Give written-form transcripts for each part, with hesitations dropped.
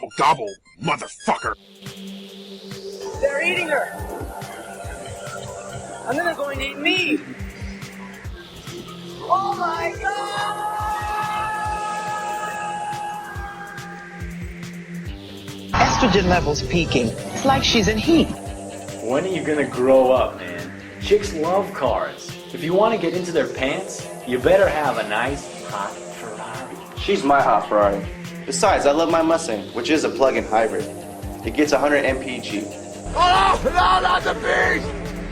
Gobble, gobble, motherfucker. They're eating her. And then they're going to eat me. Oh my God! Estrogen levels peaking. It's like she's in heat. When are you gonna grow up, man? Chicks love cars. If you want to get into their pants, you better have a nice, hot Ferrari. She's my hot Ferrari. Besides, I love my Mustang, which is a plug-in hybrid. It gets 100 mpg. Oh, no, not the beast!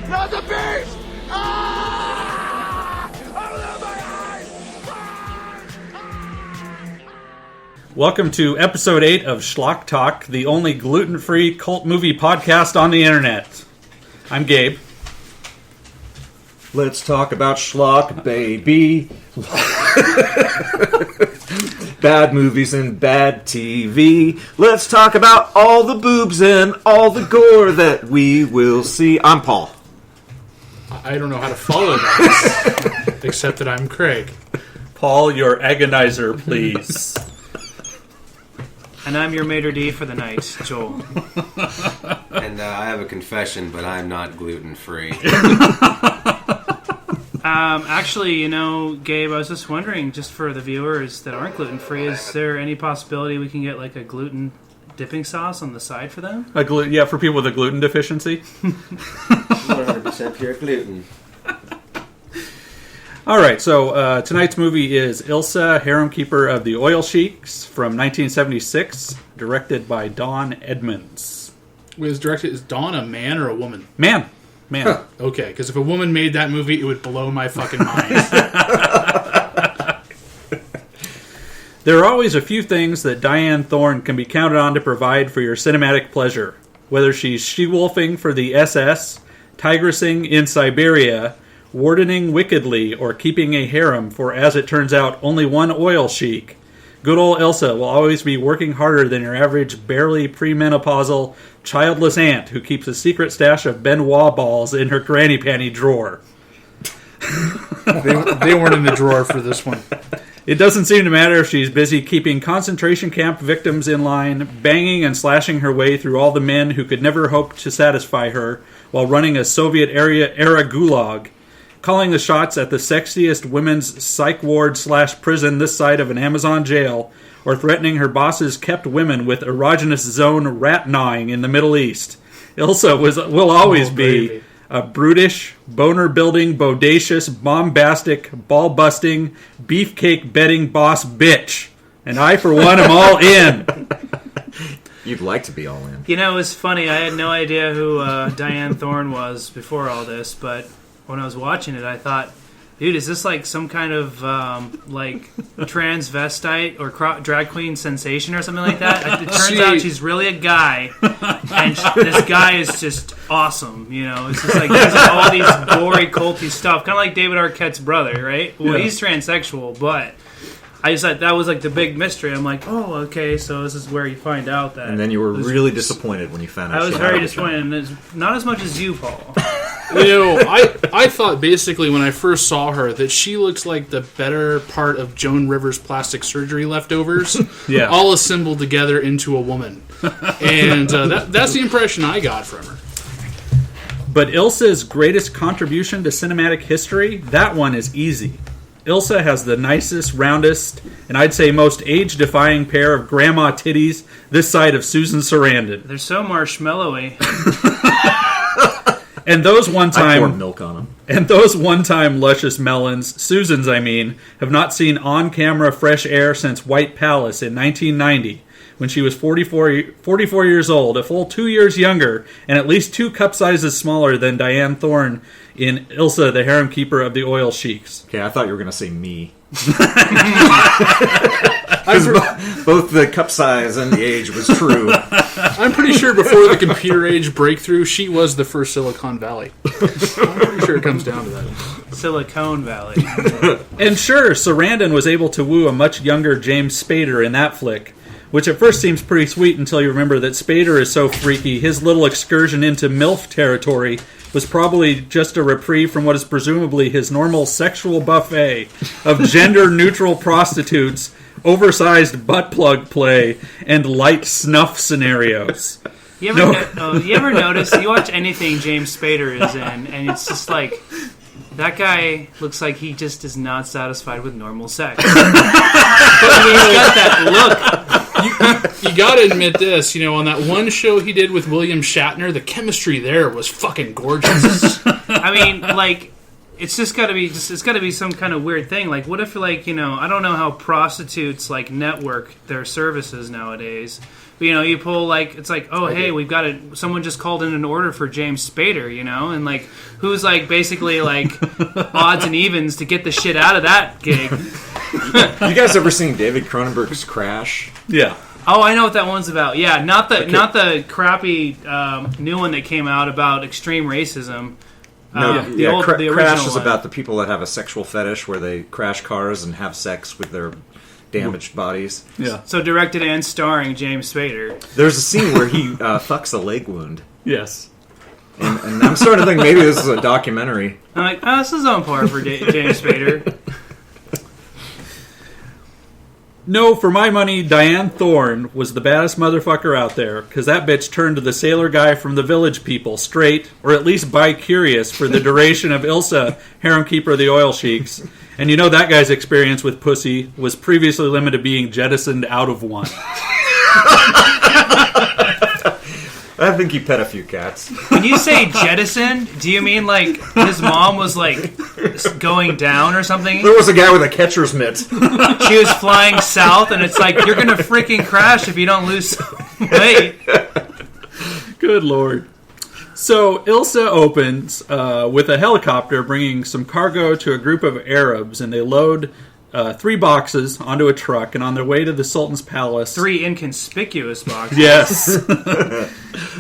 Not the beast! Ah! Oh, my eyes! Welcome to episode 8 of SchlockTalk, the only gluten-free cult movie podcast on the internet. I'm Gabe. Let's talk about Schlock, baby. Bad movies and bad TV. Let's talk about all the boobs and all the gore that we will see. I'm Paul. I don't know how to follow that, except that I'm Craig. Paul, your agonizer, please. And I'm your maitre d' for the night, Joel. And I have a confession, but I'm not gluten-free. Actually, you know, Gabe, I was just wondering, just for the viewers that aren't gluten-free, is there any possibility we can get like a gluten dipping sauce on the side for them? Yeah, for people with a gluten deficiency. 100% pure gluten. All right, so tonight's movie is Ilsa, Harem Keeper of the Oil Sheiks from 1976, directed by Don Edmonds. Wait, is Dawn a man or a woman? Man. Okay, because if a woman made that movie, it would blow my fucking mind. There are always a few things that Dyanne Thorne can be counted on to provide for your cinematic pleasure. Whether she's she-wolfing for the SS, tigressing in Siberia, wardening wickedly, or keeping a harem for, as it turns out, only one oil sheik, good old Ilsa will always be working harder than your average barely premenopausal, childless aunt who keeps a secret stash of Benoit balls in her granny panty drawer. They weren't in the drawer for this one. It doesn't seem to matter if she's busy keeping concentration camp victims in line, banging and slashing her way through all the men who could never hope to satisfy her while running a Soviet-era gulag, calling the shots at the sexiest women's psych ward / prison this side of an Amazon jail, or threatening her boss's kept women with erogenous zone rat gnawing in the Middle East. Ilsa will always be a brutish, boner-building, bodacious, bombastic, ball-busting, beefcake-betting boss bitch. And I, for one, am all in. You'd like to be all in. You know, it was funny. I had no idea who Dyanne Thorne was before all this, but when I was watching it, I thought, dude, is this like some kind of like transvestite or drag queen sensation or something like that? It turns out she's really a guy, and this guy is just awesome. You know, it's just like he's all these gory, culty stuff, kind of like David Arquette's brother, right? Well, he's transsexual, but I just thought that was like the big mystery. I'm like, oh, okay, so this is where you find out that. And then you were really disappointed when you found out. I was very disappointed, and not as much as you, Paul. You know, I thought basically when I first saw her that she looked like the better part of Joan Rivers' plastic surgery leftovers, all assembled together into a woman. And that's the impression I got from her. But Ilsa's greatest contribution to cinematic history, that one is easy. Ilsa has the nicest, roundest, and I'd say most age-defying pair of grandma titties this side of Susan Sarandon. They're so marshmallowy. And those one-time I poured milk on them. And those one-time luscious melons, Susan's I mean, have not seen on-camera fresh air since White Palace in 1990, when she was 44 years old, a full 2 years younger, and at least 2 cup sizes smaller than Dyanne Thorne in Ilsa, the Harem Keeper of the Oil Sheiks. Okay, I thought you were going to say me. Both the cup size and the age was true. I'm pretty sure before the computer age breakthrough, she was the first Silicon Valley. I'm pretty sure it comes down to that. Silicon Valley. And sure, Sarandon was able to woo a much younger James Spader in that flick, which at first seems pretty sweet until you remember that Spader is so freaky, his little excursion into MILF territory was probably just a reprieve from what is presumably his normal sexual buffet of gender-neutral prostitutes oversized butt plug play, and light snuff scenarios. You ever notice, you watch anything James Spader is in, and it's just like, that guy looks like he just is not satisfied with normal sex. But he's got that look. You gotta admit this, on that one show he did with William Shatner, the chemistry there was fucking gorgeous. I mean, like, it's just gotta be some kind of weird thing. Like, what if, like, I don't know how prostitutes, like, network their services nowadays. But, you pull, like, it's like, oh, hey, we've got someone just called in an order for James Spader, and, like, who's, like, basically, like, odds and evens to get the shit out of that gig. You guys ever seen David Cronenberg's Crash? Yeah. Oh, I know what that one's about. Yeah, not the crappy new one that came out about extreme racism. The original Crash is one. about the people that have a sexual fetish where they crash cars and have sex with their damaged bodies. Yeah. So directed and starring James Spader. There's a scene where he fucks a leg wound. Yes. And I'm starting to think maybe this is a documentary. I'm like, this is on par for James Spader. No, for my money, Dyanne Thorne was the baddest motherfucker out there, because that bitch turned to the sailor guy from the Village People straight, or at least bi-curious, for the duration of Ilsa, harem keeper of the oil sheiks. And that guy's experience with pussy was previously limited to being jettisoned out of one. I think he pet a few cats. When you say jettison, do you mean like his mom was like going down or something? There was a guy with a catcher's mitt. She was flying south, and it's like, you're gonna freaking crash if you don't lose some weight. Good Lord. So Ilsa opens with a helicopter bringing some cargo to a group of Arabs, and they load 3 boxes onto a truck, and on their way to the Sultan's palace... 3 inconspicuous boxes. Yes.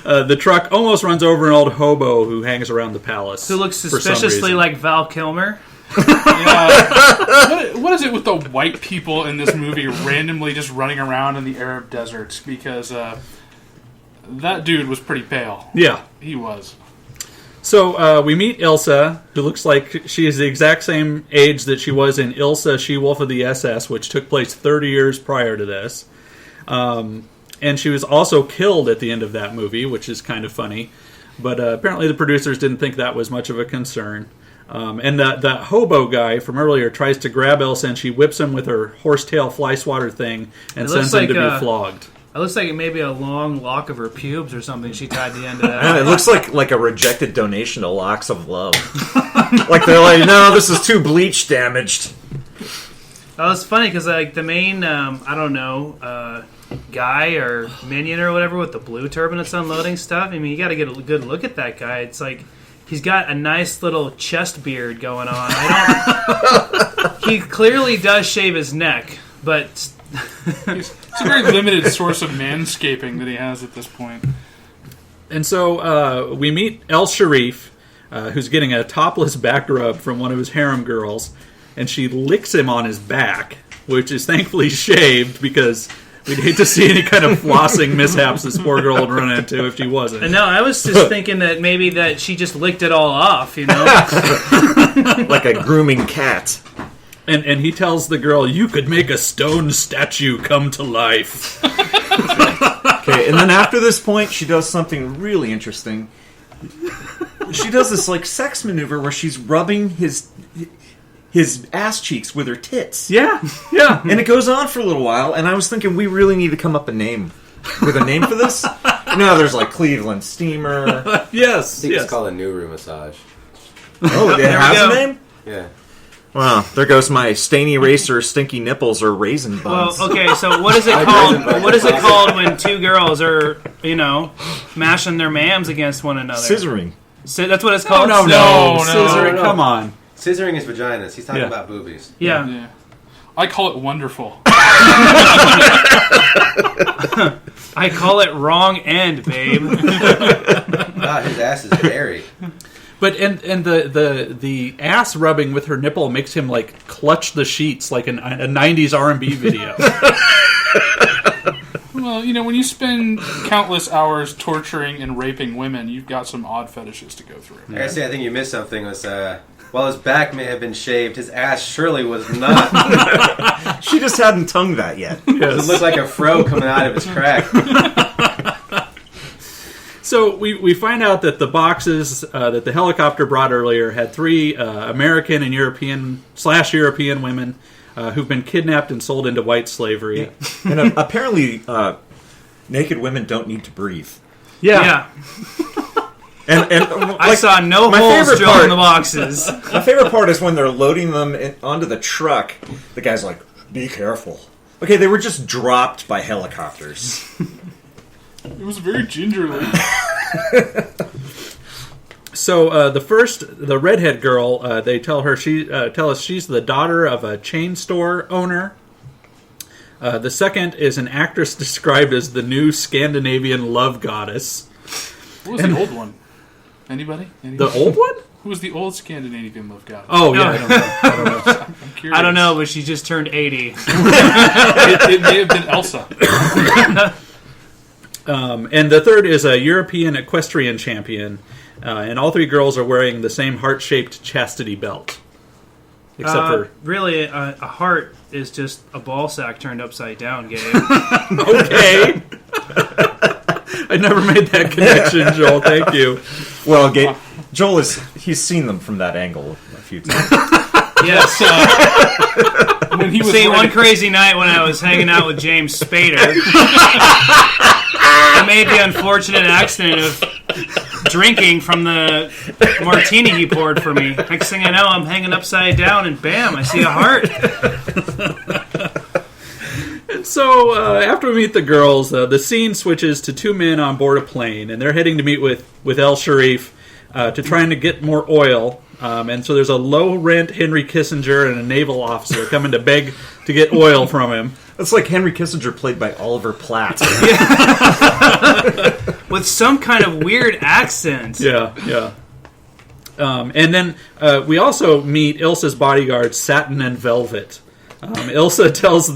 The truck almost runs over an old hobo who hangs around the palace. Who looks suspiciously like Val Kilmer. What is it with the white people in this movie randomly just running around in the Arab deserts? Because that dude was pretty pale. Yeah. He was. So we meet Ilsa, who looks like she is the exact same age that she was in Ilsa, She-Wolf of the SS, which took place 30 years prior to this. And she was also killed at the end of that movie, which is kind of funny. But apparently the producers didn't think that was much of a concern. And that hobo guy from earlier tries to grab Ilsa, and she whips him with her horsetail fly swatter thing and sends him to be flogged. It looks like maybe a long lock of her pubes or something she tied the end of that. And it looks like a rejected donation to Locks of Love. Like they're like, no, this is too bleach damaged. Oh, it's funny because like the main, guy or minion or whatever with the blue turban that's unloading stuff. I mean, you got to get a good look at that guy. It's like he's got a nice little chest beard going on. He clearly does shave his neck, but it's a very limited source of manscaping that he has at this point. And so we meet El Sharif, who's getting a topless back rub from one of his harem girls, and she licks him on his back, which is thankfully shaved because we'd hate to see any kind of flossing mishaps this poor girl would run into if she wasn't. No, I was just thinking that maybe that she just licked it all off, Like a grooming cat. And he tells the girl, you could make a stone statue come to life. Okay, and then after this point, she does something really interesting. She does this like sex maneuver where she's rubbing his ass cheeks with her tits. Yeah. And it goes on for a little while, and I was thinking we really need to come up with a name for this. There's like Cleveland Steamer. Yes. I think it's called a Nuru massage. Oh, it has a name? Yeah. Well, there goes my stain eraser, stinky nipples, or raisin buns. Well, okay, so what is it called? What is it called when two girls are, mashing their mams against one another? Scissoring. That's what it's called? No. Scissoring, come on. Scissoring is vaginas. He's talking about boobies. Yeah. I call it wonderful. I call it wrong end, babe. His ass is hairy. But and the ass rubbing with her nipple makes him like clutch the sheets like a 90s R&B video. Well, when you spend countless hours torturing and raping women, you've got some odd fetishes to go through. I gotta say, I think you missed something. Was While his back may have been shaved, his ass surely was not. She just hadn't tongued that yet. It looked like a fro coming out of his crack. So we find out that the boxes that the helicopter brought earlier had 3 American and European women who've been kidnapped and sold into white slavery. Yeah. And apparently, naked women don't need to breathe. Yeah. And I saw no holes drilled in the boxes. My favorite part is when they're loading them onto the truck. The guy's like, "Be careful." Okay, they were just dropped by helicopters. It was very gingerly. So the redhead girl, they tell us she's the daughter of a chain store owner. The second is an actress described as the new Scandinavian love goddess. What was the old one? Anybody? The old one? Who was the old Scandinavian love goddess? Oh, yeah, I don't know. I'm curious. I don't know, but she just turned 80. It may have been Ilsa. And the third is a European equestrian champion. And all 3 girls are wearing the same heart-shaped chastity belt. Except for... Really, a heart is just a ball sack turned upside down, Gabe. Okay. I never made that connection, Joel. Thank you. Well, Joel he's seen them from that angle a few times. Yes. When he was one crazy night when I was hanging out with James Spader, I made the unfortunate accident of drinking from the martini he poured for me. Next thing I know, I'm hanging upside down, and bam, I see a heart. So after we meet the girls, the scene switches to 2 men on board a plane, and they're heading to meet with El Sharif to trying to get more oil. And so there's a low-rent Henry Kissinger and a naval officer coming to beg to get oil from him. It's like Henry Kissinger played by Oliver Platt. With some kind of weird accent. Yeah. And then we also meet Ilsa's bodyguard, Satin and Velvet. Ilsa tells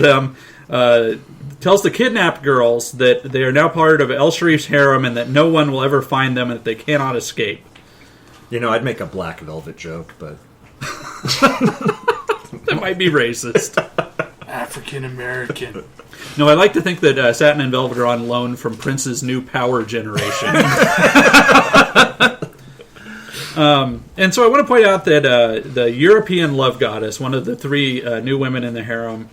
the kidnapped girls that they are now part of El Sharif's harem and that no one will ever find them and that they cannot escape. You know, I'd make a Black Velvet joke, but... That might be racist. African American. No, I like to think that Satin and Velvet are on loan from Prince's new Power generation. And so I want to point out that the European love goddess, one of the 3 new women in the harem,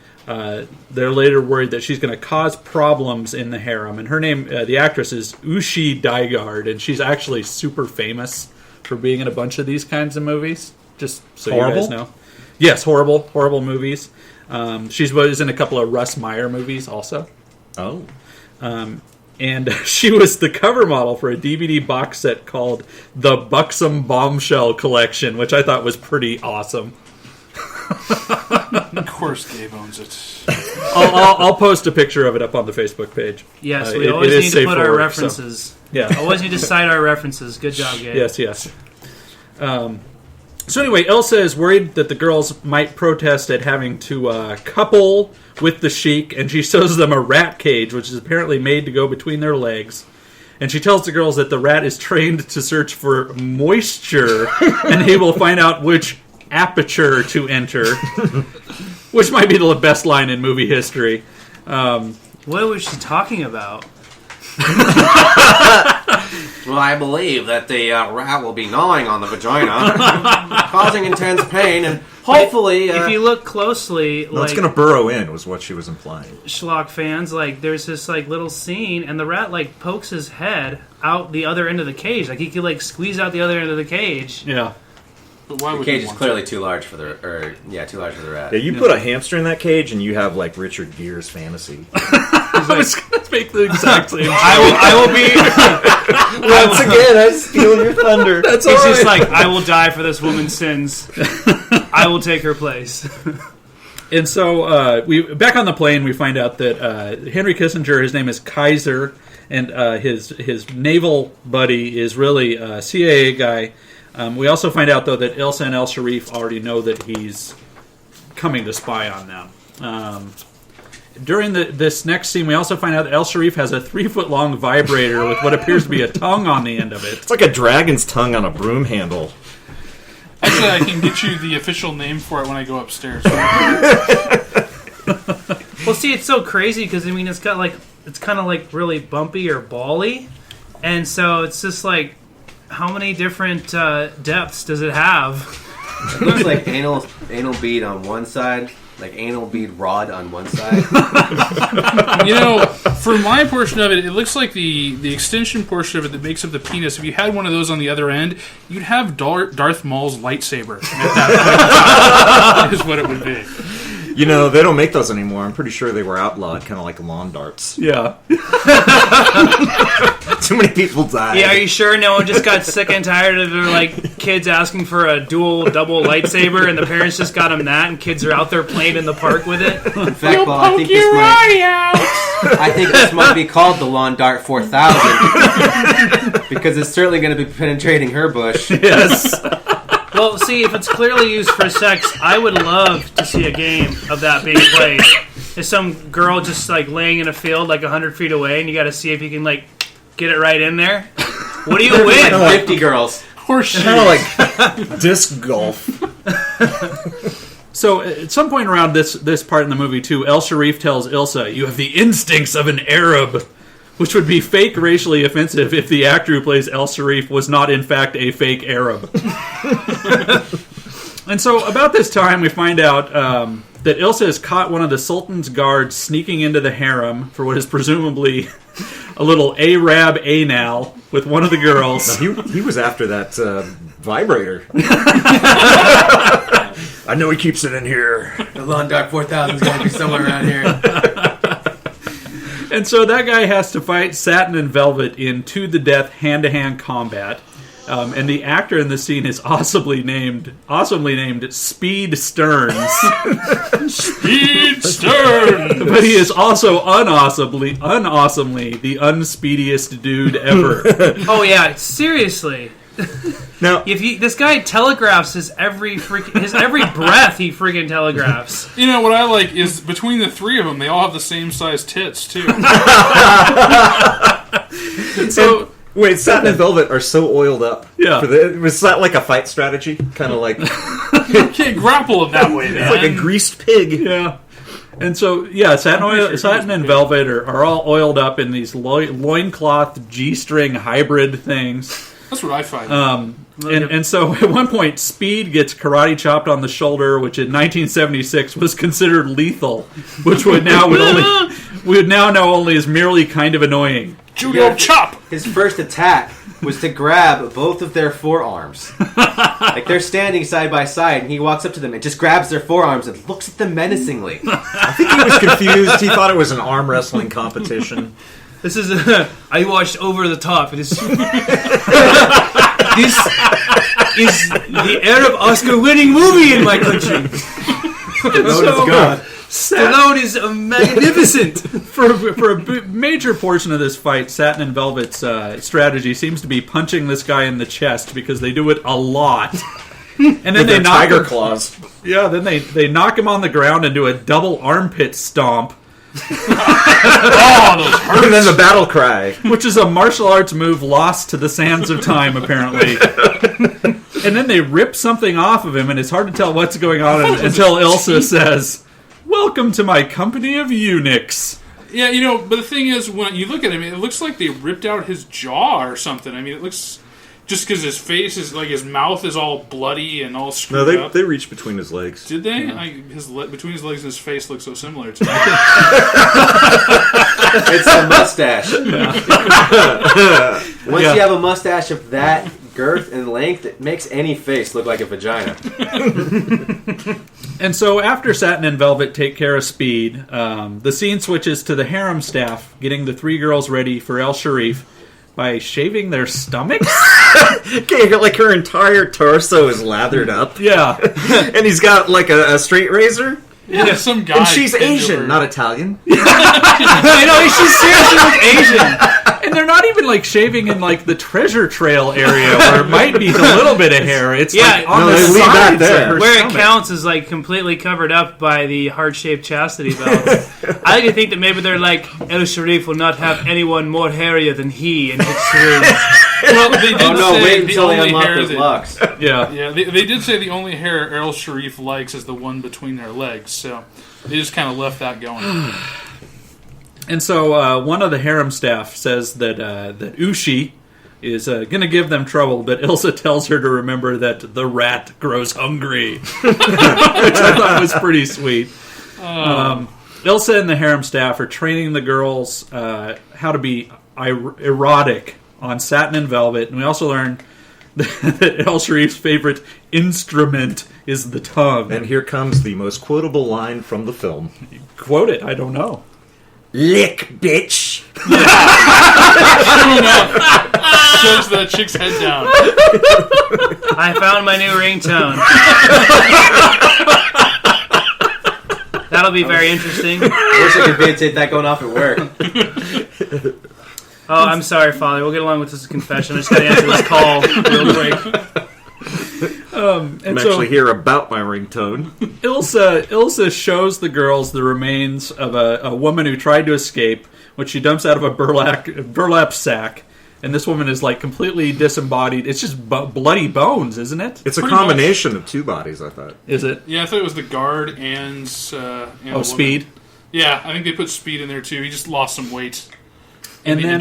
they're later worried that she's going to cause problems in the harem. And her name, the actress, is Ushi Dygard, and she's actually super famous for being in a bunch of these kinds of movies. Just so horrible? You guys know. Yes, horrible movies. She was in a couple of Russ Meyer movies also. Oh. And she was the cover model for a DVD box set called The Buxom Bombshell Collection, which I thought was pretty awesome. Of course Gabe owns it. I'll post a picture of it up on the Facebook page. Yes, we always need to put our references. So, yeah. Always need to cite our references. Good job, Gabe. Yes. So anyway, Ilsa is worried that the girls might protest at having to couple with the Sheik, and she shows them a rat cage, which is apparently made to go between their legs. And she tells the girls that the rat is trained to search for moisture, and he will find out which aperture to enter, which might be the best line in movie history. What was she talking about? Well, I believe that the rat will be gnawing on the vagina, causing intense pain, and hopefully... if you look closely... it's going to burrow in, was what she was implying. Schlock fans, there's this, little scene, and the rat, pokes his head out the other end of the cage. He could, squeeze out the other end of the cage. Yeah. But why would the cage is clearly too large for the rat. Yeah, you put a hamster in that cage, and you have, Richard Gere's fantasy. I was going to make the exact same joke. I will be... Once again, I'm stealing your thunder. That's all right. It's just I will die for this woman's sins. I will take her place. And so, back on the plane, we find out that Henry Kissinger, his name is Kaiser, and his naval buddy is really a CIA guy. We also find out, though, that Ilsa and El Sharif already know that he's coming to spy on them. During this next scene, we also find out that El Sharif has a 3-foot-long vibrator with what appears to be a tongue on the end of it. It's like a dragon's tongue on a broom handle. Actually, I can get you the official name for it when I go upstairs. Well, see, it's so crazy because, I mean, it's kind of like really bumpy or bally. And so it's just like, how many different depths does it have? It looks like anal bead on one side, like anal bead rod on one side. For my portion of it, it looks like the extension portion of it that makes up the penis. If you had one of those on the other end, you'd have Darth Maul's lightsaber. At that point, is what it would be. They don't make those anymore. I'm pretty sure they were outlawed, kind of like lawn darts. Yeah. Too many people died. Yeah, are you sure no one just got sick and tired of their kids asking for a double lightsaber, and the parents just got them that, and kids are out there playing in the park with it? In fact, Paul, I think this might be called the Lawn Dart 4000 because it's certainly going to be penetrating her bush. Yes. Well, see, if it's clearly used for sex, I would love to see a game of that being played. There's some girl just laying in a field 100 feet away, and you got to see if you can get it right in there. What do you win? 50 girls. Horseshoes. Kind of like disc golf. So at some point around this part in the movie too, El Sharif tells Ilsa, "You have the instincts of an Arab," which would be fake racially offensive if the actor who plays El Sharif was not in fact a fake Arab. And so about this time we find out that Ilsa has caught one of the Sultan's guards sneaking into the harem for what is presumably a little Arab anal with one of the girls. No, he was after that vibrator. I know he keeps it in here. The Lawn Dart 4000 is going to be somewhere around here. And so that guy has to fight Satin and Velvet in to-the-death hand-to-hand combat. And the actor in the scene is awesomely named Speed Stearns. Speed Stearns! But he is also unawesomely the unspeediest dude ever. Oh yeah, seriously. Now, this guy telegraphs his every breath he freaking telegraphs. What I like is between the three of them, they all have the same size tits too. So. Wait, Satin and Velvet are so oiled up. Yeah. Was that like a fight strategy? Kind of like... You can't grapple it that way, man. It's like a greased pig. Yeah. And so, Satin and Velvet are all oiled up in these loincloth G-string hybrid things. That's what I find. And so at one point, Speed gets karate chopped on the shoulder, which in 1976 was considered lethal, which we would now know only is merely kind of annoying. Judo chop! His first attack was to grab both of their forearms. They're standing side by side, and he walks up to them and just grabs their forearms and looks at them menacingly. I think he was confused. He thought it was an arm wrestling competition. This is I watched Over the Top. This is the Arab Oscar-winning movie in my country. Stallone is magnificent. For a major portion of this fight, Satin and Velvet's strategy seems to be punching this guy in the chest because they do it a lot. And then they knock tiger claws. Yeah, then they knock him on the ground and do a double armpit stomp. Oh, those hurt. And then the battle cry, which is a martial arts move lost to the sands of time, apparently. And then they rip something off of him, and it's hard to tell what's going on until Ilsa says, "Welcome to my company of eunuchs." Yeah, but the thing is, when you look at him, it looks like they ripped out his jaw or something. I mean, it looks... Just because his face is his mouth is all bloody and all screwed up. They reached between his legs. Did they? Yeah. Between his legs and his face look so similar to me. It's the mustache. Once you have a mustache of that girth and length, it makes any face look like a vagina. And so after Satin and Velvet take care of Speed, the scene switches to the harem staff getting the three girls ready for El Sharif by shaving their stomachs. Okay, her entire torso is lathered up. Yeah. And he's got a straight razor. Yeah, some guy. And she's Asian, not Italian. I know, she's seriously Asian. And they're not even shaving in the treasure trail area where it might be a little bit of hair. It's on the sides there. Where it counts is completely covered up by the heart-shaped chastity belt. I like to think that maybe they're El Sharif will not have anyone more hairier than he in history. Well, they did say wait until they only unlock hair those locks. Yeah. Yeah, they did say the only hair Errol Sharif likes is the one between their legs, so they just kind of left that going. And so one of the harem staff says that Ushi is going to give them trouble, but Ilsa tells her to remember that the rat grows hungry, which I thought was pretty sweet. Ilsa and the harem staff are training the girls how to be erotic on satin and velvet, and we also learn that El Sharif's favorite instrument is the tongue. And here comes the most quotable line from the film. Quote it, I don't know. Lick, bitch. True enough. Shoves that chick's head down. I found my new ringtone. That'll be very interesting. I wish I could videotape that going off at work. Oh, I'm sorry, Father. We'll get along with this confession. I just got to answer this call real quick. I'm actually here about my ringtone. Ilsa shows the girls the remains of a woman who tried to escape, which she dumps out of a burlap sack. And this woman is like completely disembodied. It's just bloody bones, isn't it? It's a combination of two bodies, I thought. Is it? Yeah, I thought it was the guard and the Speed? Yeah, I think they put Speed in there too. He just lost some weight. And then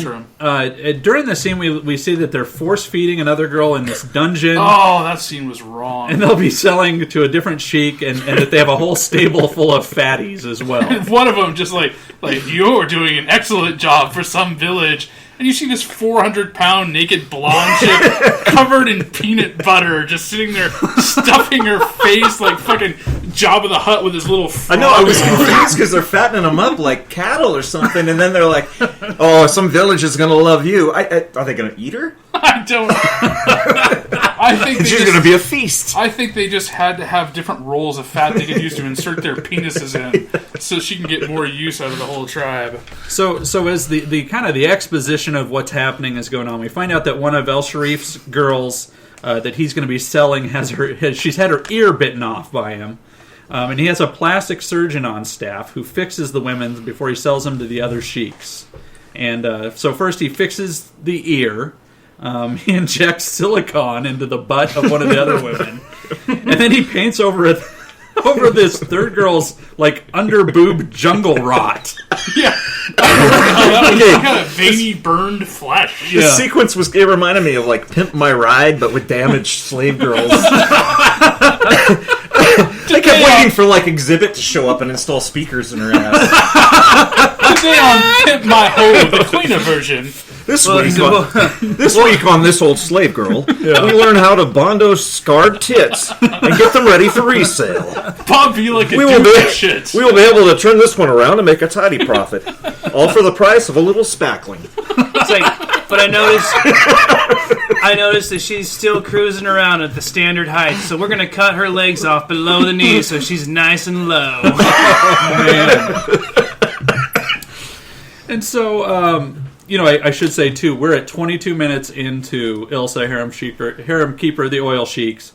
during the scene, we see that they're force-feeding another girl in this dungeon. Oh, that scene was wrong. And they'll be selling to a different sheik, and that they have a whole stable full of fatties as well. And one of them just like you're doing an excellent job for some village. And you see this 400-pound naked blonde chick covered in peanut butter just sitting there stuffing her face like fucking Jabba the Hutt with his little frog. I know, I was confused because they're fattening them up like cattle or something, and then they're like, oh, some village is going to love you. Are they going to eat her? I don't know. I think she's going to be a feast. I think they just had to have different rolls of fat they could use to insert their penises in so she can get more use out of the whole tribe. So as the kind of the exposition of what's happening is going on, we find out that one of El Sharif's girls that he's going to be selling she's had her ear bitten off by him. And he has a plastic surgeon on staff who fixes the women before he sells them to the other sheiks. And so first he fixes the ear. He injects silicone into the butt of one of the other women. And then he paints over this third girl's like under boob jungle rot. Yeah. That was kind of veiny burned flesh. The sequence it reminded me of like Pimp My Ride, but with damaged slave girls. I kept waiting for like Exhibit to show up and install speakers in her ass. Today on Pimp My Hoe, the cleaner version. This week on This Old Slave Girl, we learn how to bondo scarred tits and get them ready for resale. Bob Vila can shit. We will be able to turn this one around and make a tidy profit. All for the price of a little spackling. It's like, but I noticed that she's still cruising around at the standard height, so we're going to cut her legs off below the knees so she's nice and low. And so... I should say, too, we're at 22 minutes into Ilsa, Harem Keeper of the Oil Sheiks,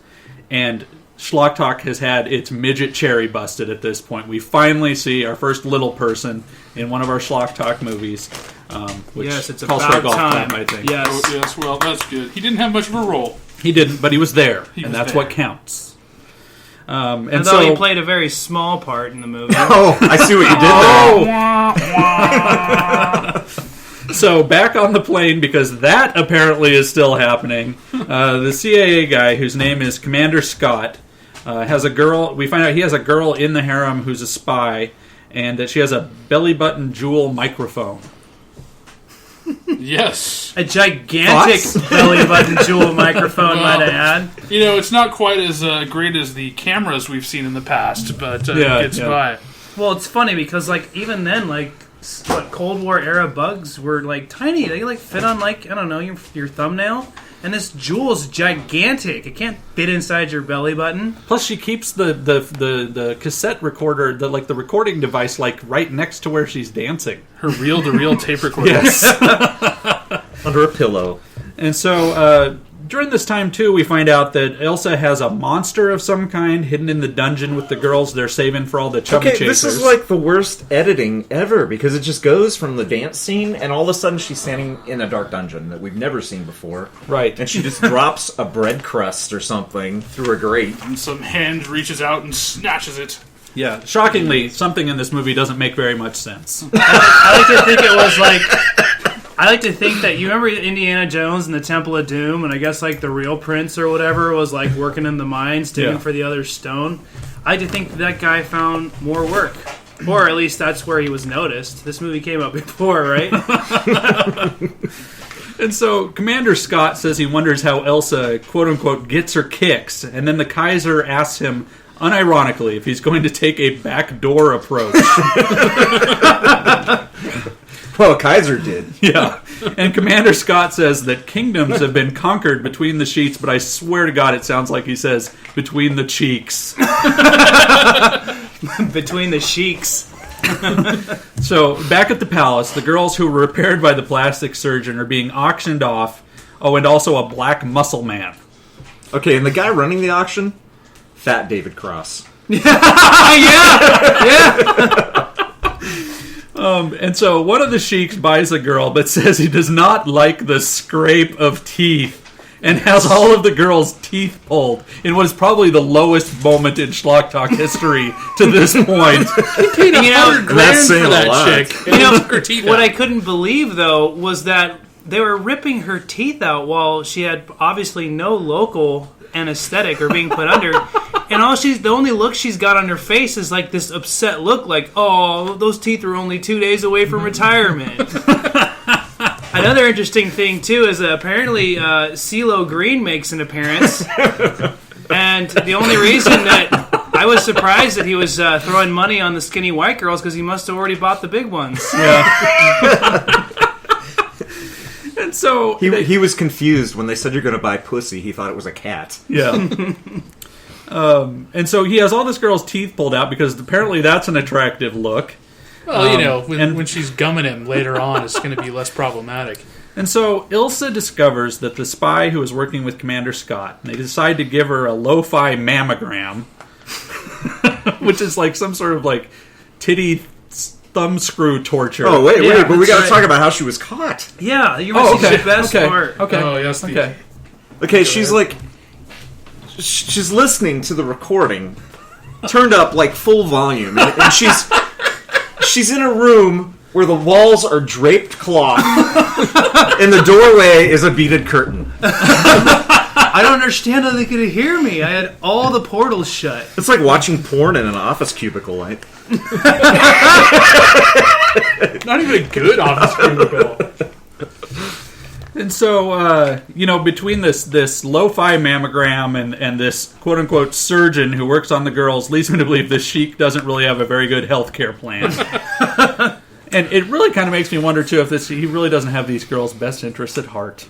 and SchlockTalk has had its midget cherry busted at this point. We finally see our first little person in one of our SchlockTalk movies, which it's calls for a golf time, clap, I think. Yes. Oh, yes, well, that's good. He didn't have much of a role. He didn't, but he was there, and that's what counts. And so he played a very small part in the movie. Oh, I see what you did there. So back on the plane, because that apparently is still happening. The CIA guy, whose name is Commander Scott, has a girl. We find out he has a girl in the harem who's a spy, and that she has a belly button jewel microphone. Yes, a gigantic belly button jewel microphone, might I add. It's not quite as great as the cameras we've seen in the past, but it gets by. Well, it's funny because even then, Cold War era bugs were tiny. They fit on your thumbnail. And this jewel's gigantic. It can't fit inside your belly button. Plus, she keeps the cassette recorder, the recording device, right next to where she's dancing. Her reel-to-reel tape recorder. Yes. Under a pillow. And so during this time, too, we find out that Ilsa has a monster of some kind hidden in the dungeon with the girls they're saving for all the chubby chasers. This is like the worst editing ever, because it just goes from the dance scene, and all of a sudden she's standing in a dark dungeon that we've never seen before. Right. And she just drops a bread crust or something through a grate. And some hand reaches out and snatches it. Yeah, shockingly, something in this movie doesn't make very much sense. I like to think it was like... I like to think that you remember Indiana Jones and the Temple of Doom, and I guess like the real prince or whatever was like working in the mines digging for the other stone. I like to think that guy found more work, or at least that's where he was noticed. This movie came out before, right? And so Commander Scott says he wonders how Ilsa, quote unquote, gets her kicks, and then the Kaiser asks him, unironically, if he's going to take a backdoor approach. Well, Kaiser did. Yeah. And Commander Scott says that kingdoms have been conquered between the sheets, but I swear to God it sounds like he says, between the cheeks. Between the Sheiks. So, back at the palace, the girls who were repaired by the plastic surgeon are being auctioned off. Oh, and also a black muscle man. Okay, and the guy running the auction? Fat David Cross. Yeah! And so one of the sheiks buys a girl, but says he does not like the scrape of teeth, and has all of the girls' teeth pulled in what is probably the lowest moment in SchlockTalk history to this point. He paid $100,000 for that chick. Her teeth what I couldn't believe, though, was that they were ripping her teeth out while she had obviously no local anesthetic or being put under, and the only look she's got on her face is like this upset look, like, oh, those teeth are only 2 days away from retirement. Another interesting thing too is apparently CeeLo Green makes an appearance, and the only reason that I was surprised that he was throwing money on the skinny white girls because he must have already bought the big ones. Yeah. And so he was confused when they said you're going to buy pussy. He thought it was a cat. Yeah. And so he has all this girl's teeth pulled out because apparently that's an attractive look. Well, when she's gumming him later on, it's going to be less problematic. And so Ilsa discovers that the spy who is working with Commander Scott, and they decide to give her a lo-fi mammogram, which is like some sort of like titty thumb screw torture. Oh, wait, but we got to talk about how she was caught. Yeah, you must see the best part. Okay. Oh, yes. Okay, she's like, she's listening to the recording, turned up like full volume, and she's in a room where the walls are draped cloth, and the doorway is a beaded curtain. I don't understand how they could hear me. I had all the portals shut. It's like watching porn in an office cubicle, like. Not even a good office cubicle. And so, between this lo-fi mammogram and this quote-unquote surgeon who works on the girls leads me to believe the sheik doesn't really have a very good health care plan. And it really kind of makes me wonder, too, if he really doesn't have these girls' best interests at heart.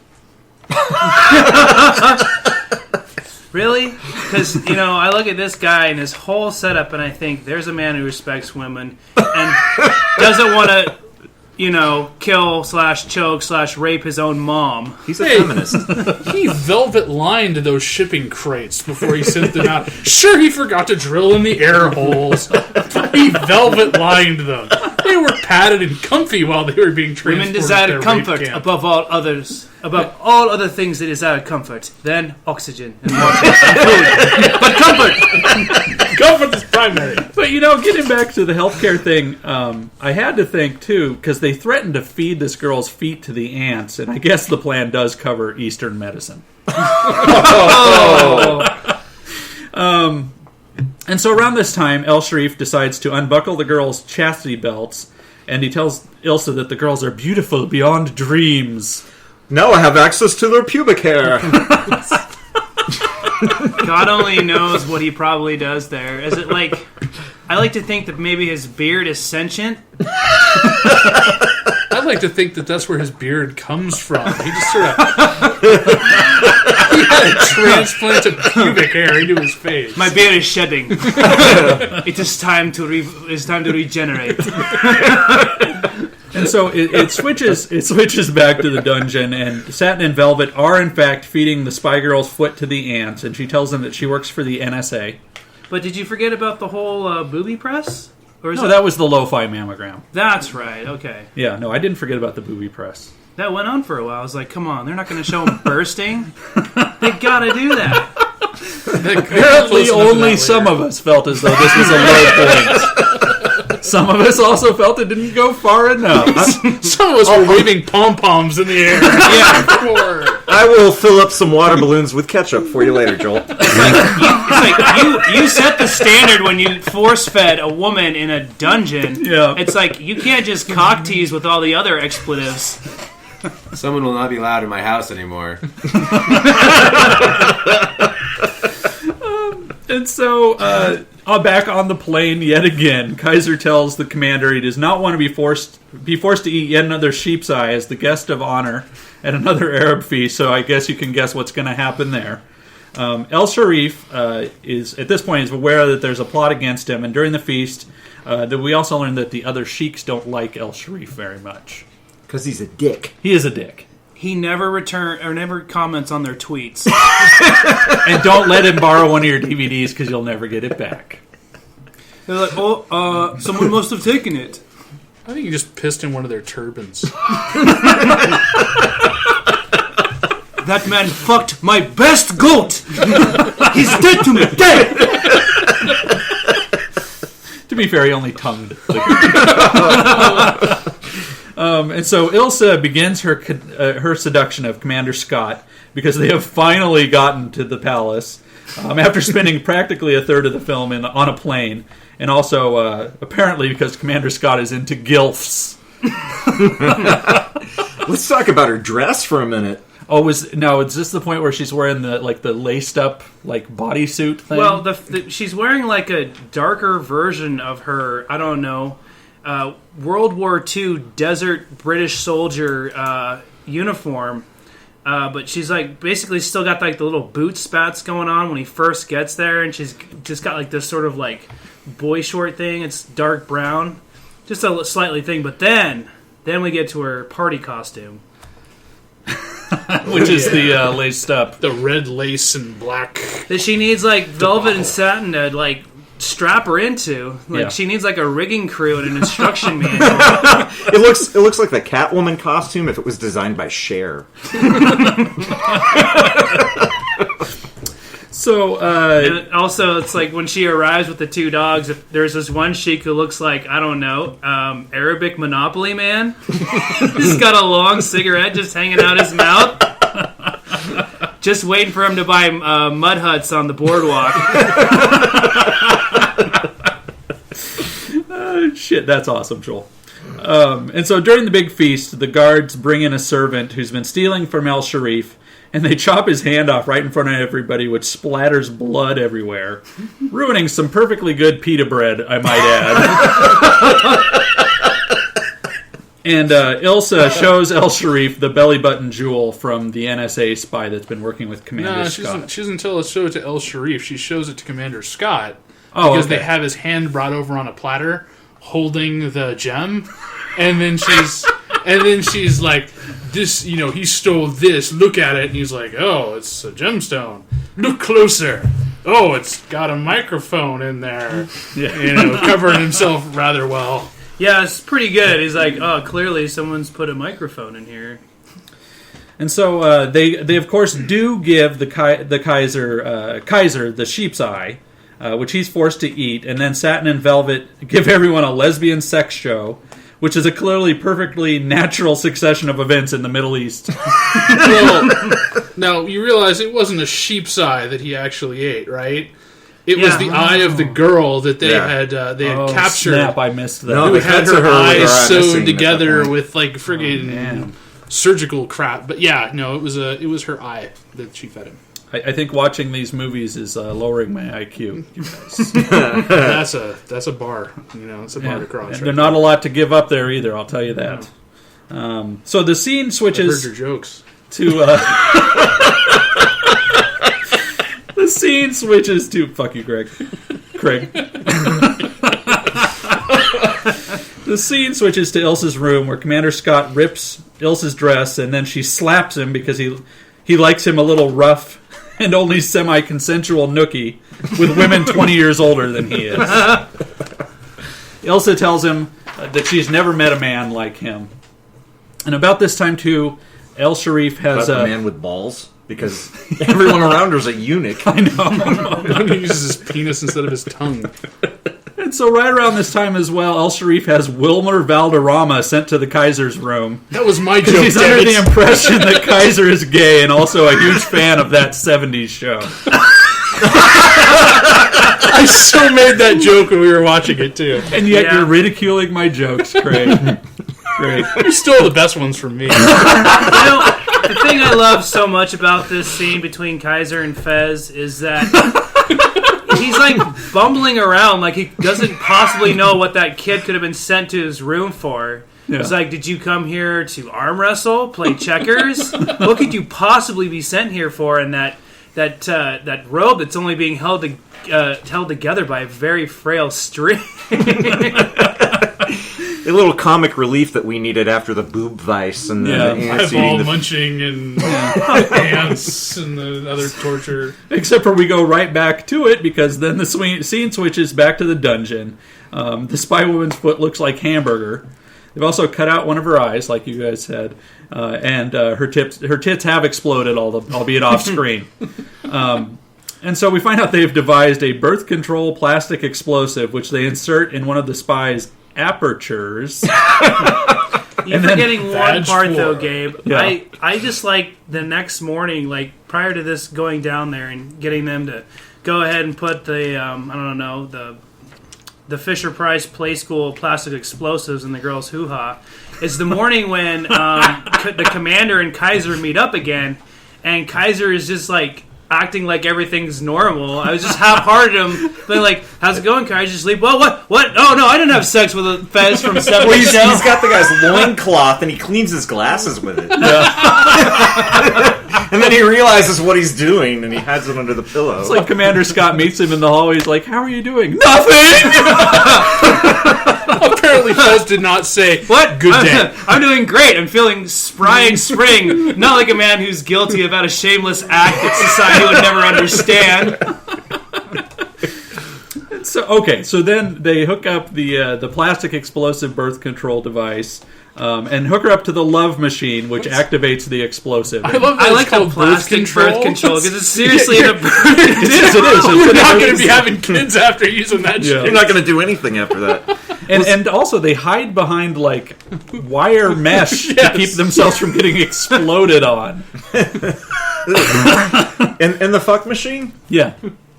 Really? Because, I look at this guy and his whole setup and I think there's a man who respects women and doesn't want to, kill / choke / rape his own mom. He's a feminist. He velvet lined those shipping crates before he sent them out. Sure, he forgot to drill in the air holes, but he velvet lined them. They were padded and comfy while they were being transported. Women desire comfort above all others. Above all other things, they desire comfort. Then oxygen and water and food. But comfort! Comfort is primary. But, getting back to the healthcare thing, I had to think, too, because they threatened to feed this girl's feet to the ants, and I guess the plan does cover Eastern medicine. And so around this time, El Sharif decides to unbuckle the girls' chastity belts, and he tells Ilsa that the girls are beautiful beyond dreams. Now I have access to their pubic hair. God only knows what he probably does there. Is it like... I like to think that maybe his beard is sentient. I'd like to think that that's where his beard comes from. He just sort of... he had a transplant of pubic hair into his face. My beard is shedding. It is time to regenerate. And so it switches back to the dungeon, and Satin and Velvet are in fact feeding the spy girl's foot to the ants, and she tells them that she works for the NSA. But did you forget about the whole booby press? Or is that was the lo-fi mammogram. That's right, okay. Yeah, no, I didn't forget about the booby press. That went on for a while. I was like, come on, they're not going to show them bursting? They gotta do that. Apparently only some of us felt as though this was a low point. Some of us also felt it didn't go far enough. Some of us were waving pom-poms in the air. Yeah. I will fill up some water balloons with ketchup for you later, Joel. You set the standard when you force-fed a woman in a dungeon. Yeah. It's like, you can't just cock tease with all the other expletives. Someone will not be loud in my house anymore. And so, back on the plane yet again, Kaiser tells the commander he does not want to be forced to eat yet another sheep's eye as the guest of honor at another Arab feast. So I guess you can guess what's going to happen there. El Sharif is at this point is aware that there's a plot against him, and during the feast, that we also learned that the other Sheiks don't like El Sharif very much because he's a dick. He is a dick. He never never comments on their tweets. And don't let him borrow one of your DVDs because you'll never get it back. They're like, someone must have taken it. I think you just pissed in one of their turbans. That man fucked my best goat! He's dead to me! Dead! To be fair, he only tongued. And so Ilsa begins her seduction of Commander Scott because they have finally gotten to the palace after spending practically a third of the film on a plane, and also apparently because Commander Scott is into gilfs. Let's talk about her dress for a minute. Oh, is this the point where she's wearing the laced up bodysuit thing? Well, she's wearing like a darker version of her. I don't know. World War II desert British soldier uniform, but she's basically still got the little boot spats going on when he first gets there, and she's just got this sort of boy short thing. It's dark brown, just a slightly thing. But then we get to her party costume, which is the laced up, the red lace and black. That she needs velvet and satin to strap her into. She needs a rigging crew and an instruction manual. It looks like the Catwoman costume if it was designed by Cher. So and also it's when she arrives with the two dogs, if there's this one sheik who looks like, I don't know, Arabic Monopoly man. He's got a long cigarette just hanging out his mouth. Just waiting for him to buy mud huts on the boardwalk. Shit, that's awesome, Joel. And so during the big feast, the guards bring in a servant who's been stealing from El Sharif, and they chop his hand off right in front of everybody, which splatters blood everywhere, ruining some perfectly good pita bread, I might add. And Ilsa shows El Sharif the belly button jewel from the NSA spy that's been working with Commander Scott. She doesn't tell us show it to El Sharif. She shows it to Commander Scott because they have his hand brought over on a platter, holding the gem, and then she's like, "This, he stole this. Look at it." And he's like, "Oh, it's a gemstone. Look closer. Oh, it's got a microphone in there." Yeah. Covering himself rather well. Yeah, it's pretty good. He's like, oh, clearly someone's put a microphone in here. And so they of course do give the Kaiser the sheep's eye, which he's forced to eat, and then Satin and Velvet give everyone a lesbian sex show, which is a clearly perfectly natural succession of events in the Middle East. Well, now you realize it wasn't a sheep's eye that he actually ate, right? It was the eye of the girl that they had captured. Snap, I missed that. Who had her eyes sewed together with friggin' surgical crap. But yeah, no, it was her eye that she fed him. I think watching these movies is lowering my IQ. You guys. That's a bar. It's a bar to cross. And there's not a lot to give up there either. I'll tell you that. No. So the scene switches. I heard your jokes. To the scene switches to fuck you, Greg. The The scene switches to Ilsa's room, where Commander Scott rips Ilsa's dress, and then she slaps him because he likes him a little rough and only semi-consensual nookie with women 20 years older than he is. Ilsa tells him that she's never met a man like him. And about this time, too, El Sharif has a man with balls, because everyone around her is a eunuch. I know. He uses his penis instead of his tongue. And so right around this time as well, El Sharif has Wilmer Valderrama sent to the Kaiser's room. That was my joke. He's under the impression that Kaiser is gay and also a huge fan of that 70s show. I so made that joke when we were watching it, too. And yet you're ridiculing my jokes, Craig. Great. You stole the best ones from me. You know, the thing I love so much about this scene between Kaiser and Fez is that he's like bumbling around like he doesn't possibly know what that kid could have been sent to his room for. Yeah. It's like, did you come here to arm wrestle, play checkers? What could you possibly be sent here for? And that robe that's only being held together by a very frail string. A little comic relief that we needed after the boob vice and the ants eyeball munching and ants and the other torture. Except for we go right back to it, because then the scene switches back to the dungeon. The spy woman's foot looks like hamburger. They've also cut out one of her eyes, like you guys said, and her tits have exploded, albeit off screen. And so we find out they've devised a birth control plastic explosive, which they insert in one of the spy's apertures. You're forgetting one part, though, Gabe. Yeah. I just like the next morning, like prior to this going down there and getting them to go ahead and put the Fisher Price Play School plastic explosives in the girls' hoo-ha. It's the morning when the commander and Kaiser meet up again, and Kaiser is just like acting like everything's normal. I was just half-hearted him, being like, "How's it going, Kaiser? Just sleep? Well, what? Oh no, I didn't have sex with a Fez from 70s well, show." He's got the guy's loincloth and he cleans his glasses with it. And then he realizes what he's doing and he hides it under the pillow. It's like Commander Scott meets him in the hallway. He's like, "How are you doing?" "Nothing!" Apparently Fez did not say, "What? Good day." I'm doing great. I'm feeling spry and spring. Not like a man who's guilty about a shameless act that society would never understand. So then they hook up the plastic explosive birth control device and hook her up to the love machine, which activates the explosive. I like the plastic birth control because it's seriously a birth control. It is. You're not going to be having kids after using that shit. You're not going to do anything after that. And also they hide behind like wire mesh to keep themselves from getting exploded on. And the fuck machine? Yeah.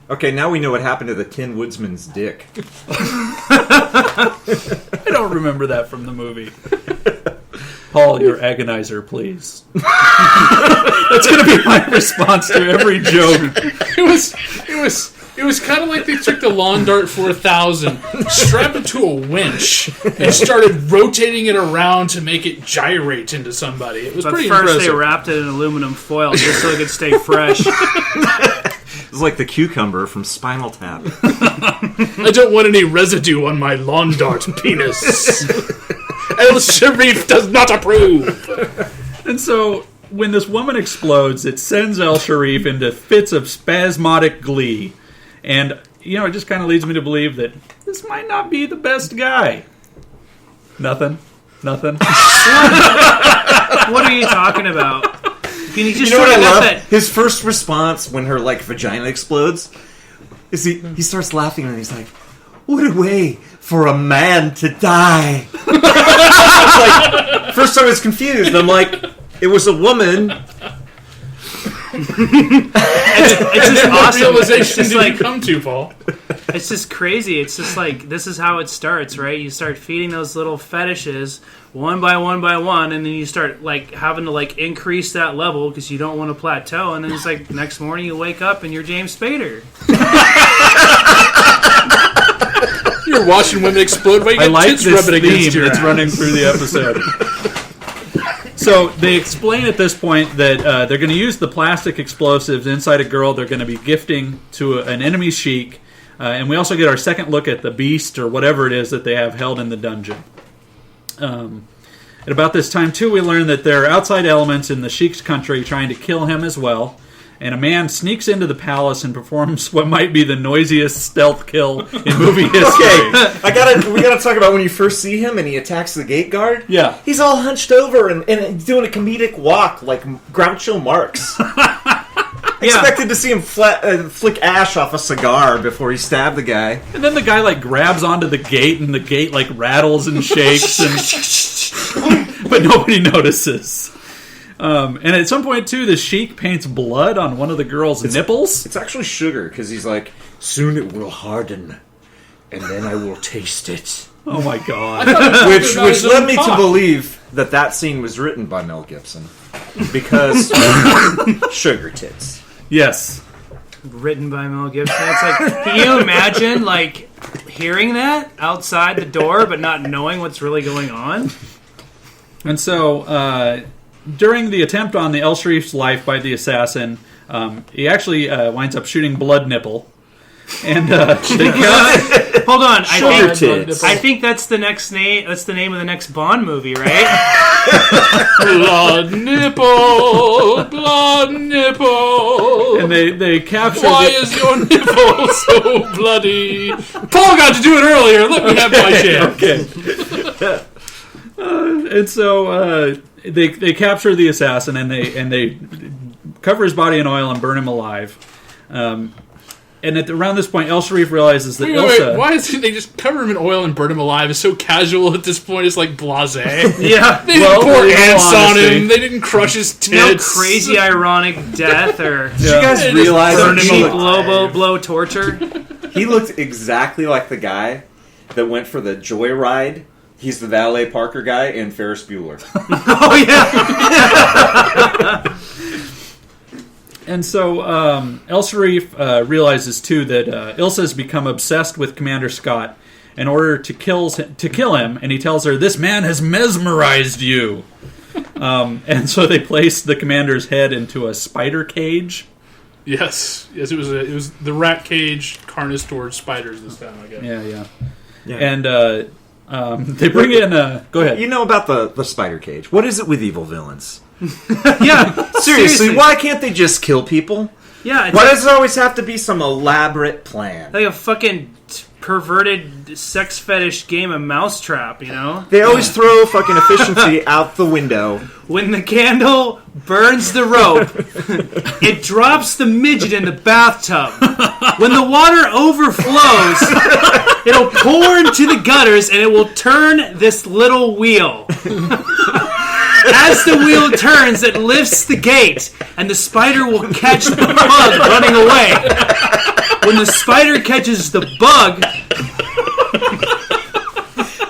Okay, now we know what happened to the Tin Woodsman's dick. I don't remember that from the movie. Paul, your agonizer, please. That's going to be my response to every joke. It was kind of like they took the Lawn Dart 4000, strapped it to a winch, and started rotating it around to make it gyrate into somebody. It was pretty impressive. First they wrapped it in aluminum foil just so it could stay fresh. It's like the cucumber from Spinal Tap. I don't want any residue on my Lawn Dart penis. El Sharif does not approve. And so, when this woman explodes, it sends El Sharif into fits of spasmodic glee. And, it just kind of leads me to believe that this might not be the best guy. Nothing. What are you talking about? You know what I love? His first response when her vagina explodes is he starts laughing and he's like, "What a way for a man to die!" First time I was confused. I'm like, it was a woman. It's just awesome. Realization it's just come to, Paul. It's just crazy. It's just this is how it starts, right? You start feeding those little fetishes one by one by one, and then you start having to increase that level because you don't want to plateau, and then it's next morning you wake up and you're James Spader. You're watching women explode while you get tits rubbing against your that's running through the episode. So they explain at this point that they're going to use the plastic explosives inside a girl they're going to be gifting to an enemy sheik. And we also get our second look at the beast or whatever it is that they have held in the dungeon. At about this time, too, we learn that there are outside elements in the Sheik's country trying to kill him as well. And a man sneaks into the palace and performs what might be the noisiest stealth kill in movie history. Okay, we gotta talk about when you first see him and he attacks the gate guard. Yeah. He's all hunched over and doing a comedic walk like Groucho Marx. Expected to see him flick ash off a cigar before he stabbed the guy. And then the guy, like, grabs onto the gate, and the gate, like, rattles and shakes, but nobody notices. And at some point, too, the Sheik paints blood on one of the girl's nipples. It's actually sugar, because he's like, soon it will harden, and then I will taste it. Oh, my God. Which led me to believe that scene was written by Mel Gibson. Because sugar tits. Yes. Written by Mel Gibson. It's like, can you imagine, like, hearing that outside the door, but not knowing what's really going on? And so, during the attempt on the El Sharif's life by the assassin, he actually winds up shooting Blood Nipple. And hold on, I think that's the next name. That's the name of the next Bond movie, right? Blood nipple, blood nipple. And they capture. Why is your nipple so bloody? Paul got to do it earlier. Let me have my chance. Okay. And so they capture the assassin and they cover his body in oil and burn him alive. And around this point, El Sharif realizes that Ilsa... Wait, why is they just cover him in oil and burn him alive? It's so casual at this point. It's like blasé. Yeah. They didn't pour ants on him. They didn't crush his tits. No crazy ironic death or... Did you guys realize... cheap blow torture? He looked exactly like the guy that went for the joyride. He's the valet Parker guy in Ferris Bueller. Oh, yeah. And so El Sharif realizes, too, that Ilsa has become obsessed with Commander Scott in order to kill him, and he tells her, "This man has mesmerized you." And so they place the commander's head into a spider cage. Yes, it was the rat cage harnessed towards spiders this time, I guess. Yeah. And they bring in... go ahead. You know about the spider cage. What is it with evil villains? Yeah, seriously, why can't they just kill people? Yeah, why does it always have to be some elaborate plan? Like a fucking perverted sex fetish game of Mousetrap, you know? They always throw fucking efficiency out the window. When the candle burns the rope, it drops the midget in the bathtub. When the water overflows, it'll pour into the gutters and it will turn this little wheel. As the wheel turns, it lifts the gate, and the spider will catch the bug running away. When the spider catches the bug...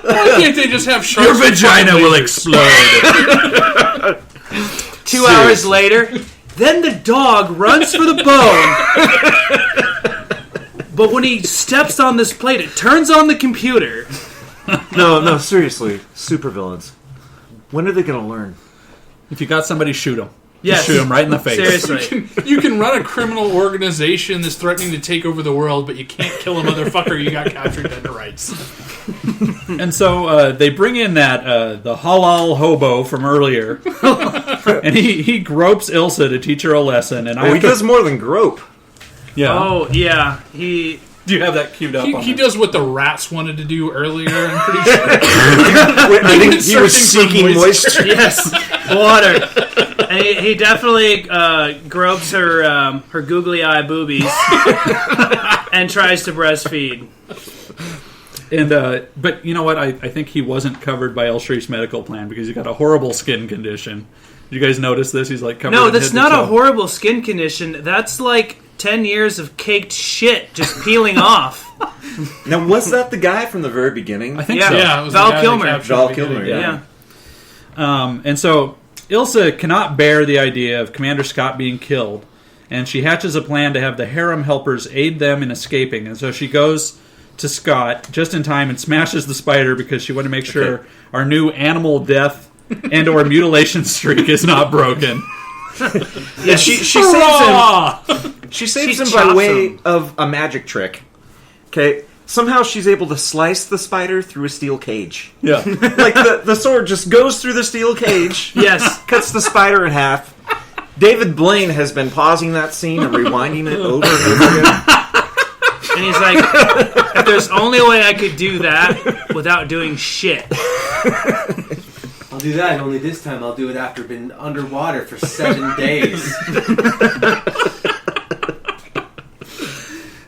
Why can't they just have sharks? Your vagina will explode. 2 hours later, then the dog runs for the bone. But when he steps on this plate, it turns on the computer. No, seriously. Supervillains. When are they going to learn? If you got somebody, shoot them. Yes. Shoot them right in the face. Seriously. You can run a criminal organization that's threatening to take over the world, but you can't kill a motherfucker you got captured under rights. And so they bring in that the halal hobo from earlier, and he gropes Ilsa to teach her a lesson. And he does more than grope. Yeah. Oh, yeah. Do you have that queued up? He does what the rats wanted to do earlier, I'm pretty sure. I think he was seeking moisture. Yes, water. And he definitely gropes her googly eye boobies and tries to breastfeed. And but you know what? I think he wasn't covered by El Sharif's medical plan because he's got a horrible skin condition. Did you guys notice this? He's like covered. No, that's not a horrible skin condition. That's like 10 years of caked shit just peeling off. Now, was that the guy from the very beginning? I think so. Yeah, it was Val Kilmer. Val Kilmer, Yeah. And so Ilsa cannot bear the idea of Commander Scott being killed, and she hatches a plan to have the Harem helpers aid them in escaping. And so she goes to Scott just in time and smashes the spider because she wanted to make sure our new animal death and or mutilation streak is not broken. Yeah, she saves him. She saves him by way of a magic trick. Okay, somehow she's able to slice the spider through a steel cage. Yeah. Like the sword just goes through the steel cage. Yes. Cuts the spider in half. David Blaine has been pausing that scene and rewinding it over and over again. And he's like, if there's only way I could do that without doing shit. I'll do that, and only this time I'll do it after being underwater for 7 days.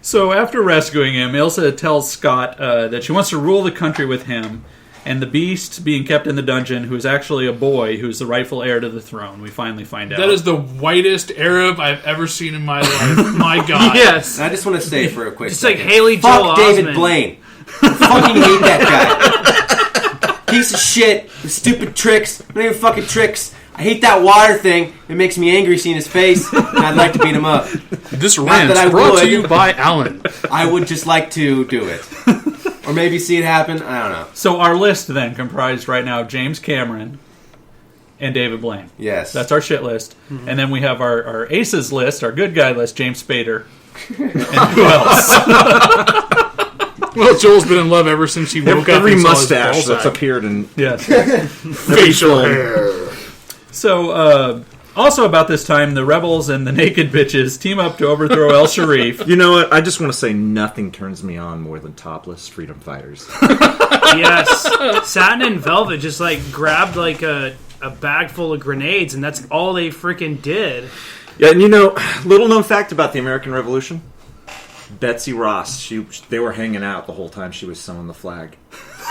So after rescuing him, Ilsa tells Scott that she wants to rule the country with him, and the beast being kept in the dungeon, who is actually a boy who's the rightful heir to the throne. We finally find out. That is the whitest Arab I've ever seen in my life. My God. Yes. I just want to say for a quick It's second. like Haley Fuck Joel David Osment. Blaine. I fucking hate that guy. Piece of shit. With stupid tricks. Not even fucking tricks. I hate that water thing. It makes me angry seeing his face. And I'd like to beat him up. This Not rant that I brought would. to you by Alan. I would just like to do it. Or maybe see it happen. I don't know. So our list then comprised right now of James Cameron and David Blaine. Yes. That's our shit list. Mm-hmm. And then we have our aces list, our good guy list, James Spader. And who else? Well, Joel's been in love ever since he woke up Every and saw his mustache that's ballsack. appeared in Yes. Facial hair. So, also about this time, the rebels and the naked bitches team up to overthrow El Sharif. You know what? I just want to say nothing turns me on more than topless freedom fighters. Yes. Satin and Velvet just like grabbed like a bag full of grenades, and that's all they freaking did. Yeah, and you know, little known fact about the American Revolution. Betsy Ross, they were hanging out the whole time she was sewing the flag.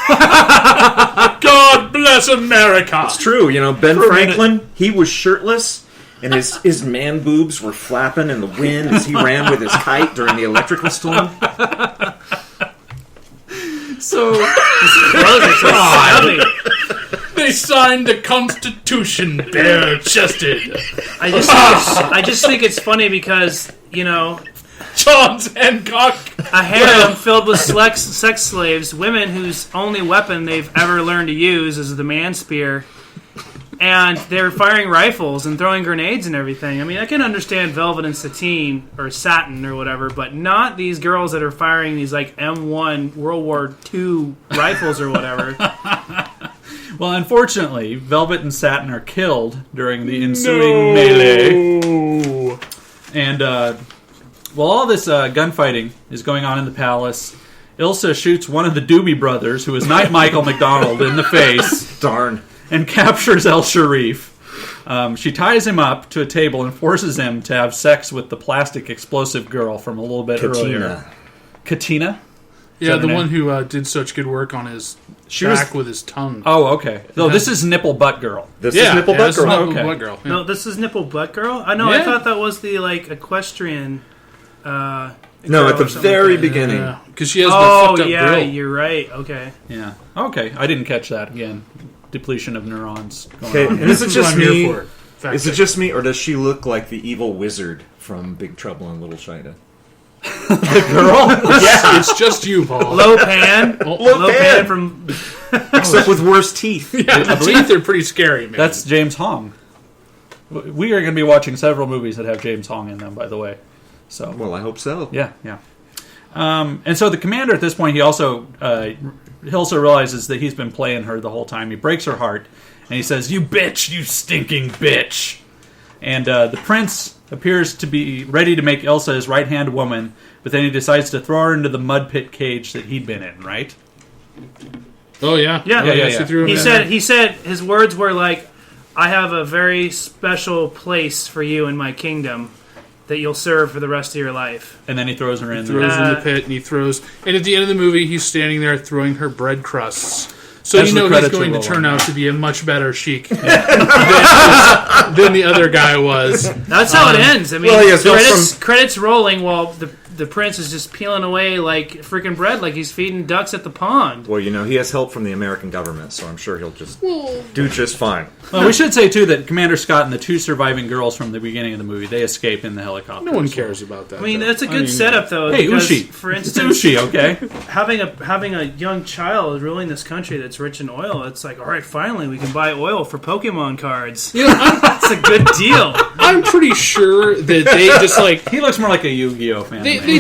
God bless America. It's true, you know, Ben Franklin, he was shirtless, and his man boobs were flapping in the wind as he ran with his kite during the electrical storm. So, They signed the Constitution bare-chested. I just think it's funny because, you know, Johns Hancock. a harem filled with sex slaves, women whose only weapon they've ever learned to use is the man spear, and they're firing rifles and throwing grenades and everything. I mean, I can understand Velvet and Satin or whatever, but not these girls that are firing these like M1 World War II rifles or whatever. well, unfortunately, Velvet and Satin are killed during the ensuing melee. And, while all this gunfighting is going on in the palace, Ilsa shoots one of the Doobie Brothers, who is not Michael McDonald, in the face. Darn. And captures El Sharif. She ties him up to a table and forces him to have sex with the plastic explosive girl from a little bit earlier. Katina? Yeah, the one who did such good work on his back with his tongue. Oh, okay. No, this is Nipple Butt Girl. This is Nipple Butt Girl. Nipple Okay. Butt Girl. Yeah. No, this is Nipple Butt Girl? I know, I thought that was the like equestrian... No, at the very beginning. Because she has the fucked up grill. You're right. Okay. Yeah. Okay, I didn't catch that. Again, depletion of neurons going Okay, on. and is it This is just what I'm me? here for. Is it just me, or does she look like the evil wizard from Big Trouble in Little China? It's just you, Paul. Low Pan. Low Pan from... Except with worse teeth. Yeah, the teeth are pretty scary, man. That's James Hong. We are going to be watching several movies that have James Hong in them, by the way. So, Well, I hope so. yeah. And so the commander at this point, he also realizes that he's been playing her the whole time. He breaks her heart, and he says, "You bitch, you stinking bitch." And the prince appears to be ready to make Ilsa his right-hand woman, but then he decides to throw her into the mud pit cage that he'd been in, right? Oh, yeah. Yeah. She threw him He in. said his words were like, "I have a very special place for you in my kingdom that you'll serve for the rest of your life." And then he throws her in Throws there. her in the pit, and he throws... And at the end of the movie, he's standing there throwing her bread crusts. So As you the know he's credits going are to turn rolling. out to be a much better Sheik than the other guy was. That's how it ends. I mean, well, yes, credits rolling while the prince is just peeling away like freaking bread, like he's feeding ducks at the pond. Well, you know, he has help from the American government, so I'm sure he'll just do just fine. Well, we should say, too, that Commander Scott and the two surviving girls from the beginning of the movie, they escape in the helicopter. No one cares about that. I mean, though. that's a good setup, though. Hey, because, Ushi. for It's instance, Ushi, okay? having a young child ruling this country that's rich in oil, it's like, all right, finally we can buy oil for Pokemon cards. You know, That's a good deal. I'm pretty sure that they just like He looks more like a Yu-Gi-Oh fan. they than me.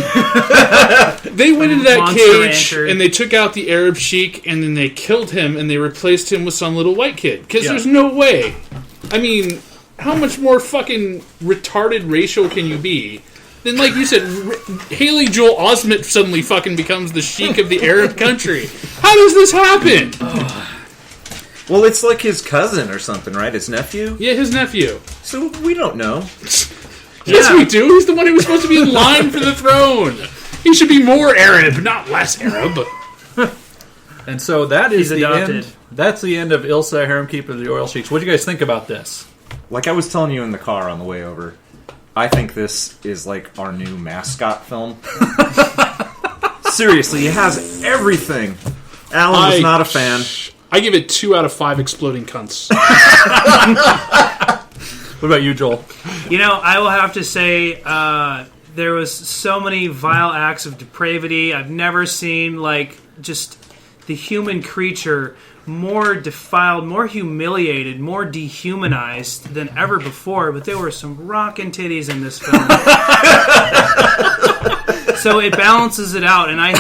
they went into that Monster cage Rancher. and they took out the Arab Sheik and then they killed him and they replaced him with some little white kid. Because Yeah. there's no way. I mean, how much more fucking retarded racial can you be? Then, like you said, Haley Joel Osment suddenly fucking becomes the Sheik of the Arab country. How does this happen? Well, it's like his cousin or something, right? His nephew? Yeah, his nephew. So we don't know. Yes, we do. He's the one who was supposed to be in line for the throne. He should be more Arab, not less Arab. And so that is He's the adopted. end. That's the end of Ilsa, Harem Keeper of the Royal Sheiks. What do you guys think about this? Like I was telling you in the car on the way over, I think this is like our new mascot film. Seriously, it has everything. Alan was not a fan. I give it 2 out of 5 exploding cunts. What about you, Joel? You know, I will have to say there was so many vile acts of depravity. I've never seen, like, just the human creature more defiled, more humiliated, more dehumanized than ever before. But there were some rockin' titties in this film. So it balances it out, and I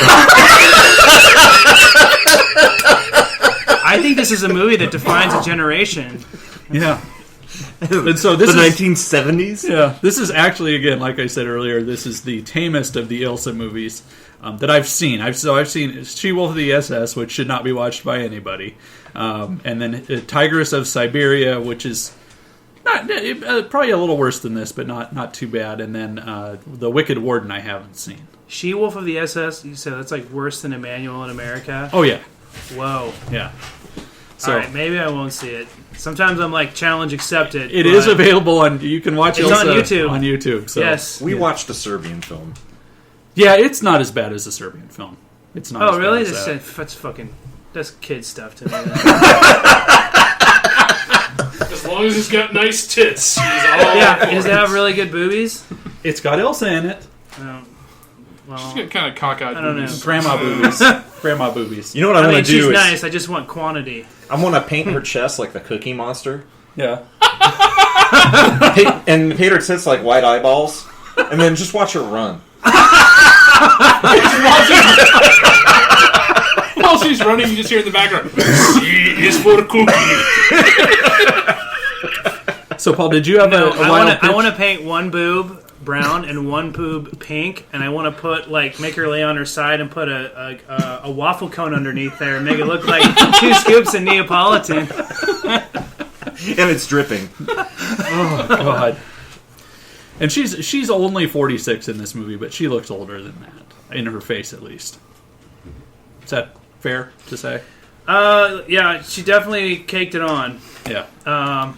think this is a movie that defines a generation. Yeah. And so this The is 1970s? Yeah, this is actually, again, like I said earlier, this is the tamest of the Ilsa movies that I've seen. I've seen She-Wolf of the SS, which should not be watched by anybody, and then Tigress of Siberia, which is not probably a little worse than this, but not too bad. And then The Wicked Warden, I haven't seen. She-Wolf of the SS, you said that's like worse than Emmanuel in America? Oh yeah, Whoa. yeah. So Alright, maybe I won't see it. Sometimes I'm like, challenge accepted. it is available on. You can watch It's Ilsa on YouTube. On YouTube. So. Yes. We watched a Serbian film. Yeah, it's not as bad as a Serbian film. It's not. Oh, as really? Bad as that. That's fucking... That's kid stuff to me. As long as it's got nice tits. He's all Yeah, for does it have really good boobies? It's got Ilsa in it. Oh, well, She's got kind of cockeyed I don't know. boobies. Grandma boobies. Grandma boobies. You know what I, I mean, want to she's do nice. I just want quantity. I want to paint her chest like the Cookie Monster. Yeah. And paint her tits like white eyeballs. And then just watch her run. While she's running, you just hear in the background, C is for cookie. So, Paul, did you have a wild pitch? I want to paint one boob brown and one boob pink, and I want to put make her lay on her side and put a waffle cone underneath there and make it look like 2 scoops of Neapolitan. And it's dripping. Oh, God. And she's only 46 in this movie, but she looks older than that. In her face, at least. Is that fair to say? Yeah, she definitely caked it on. Yeah.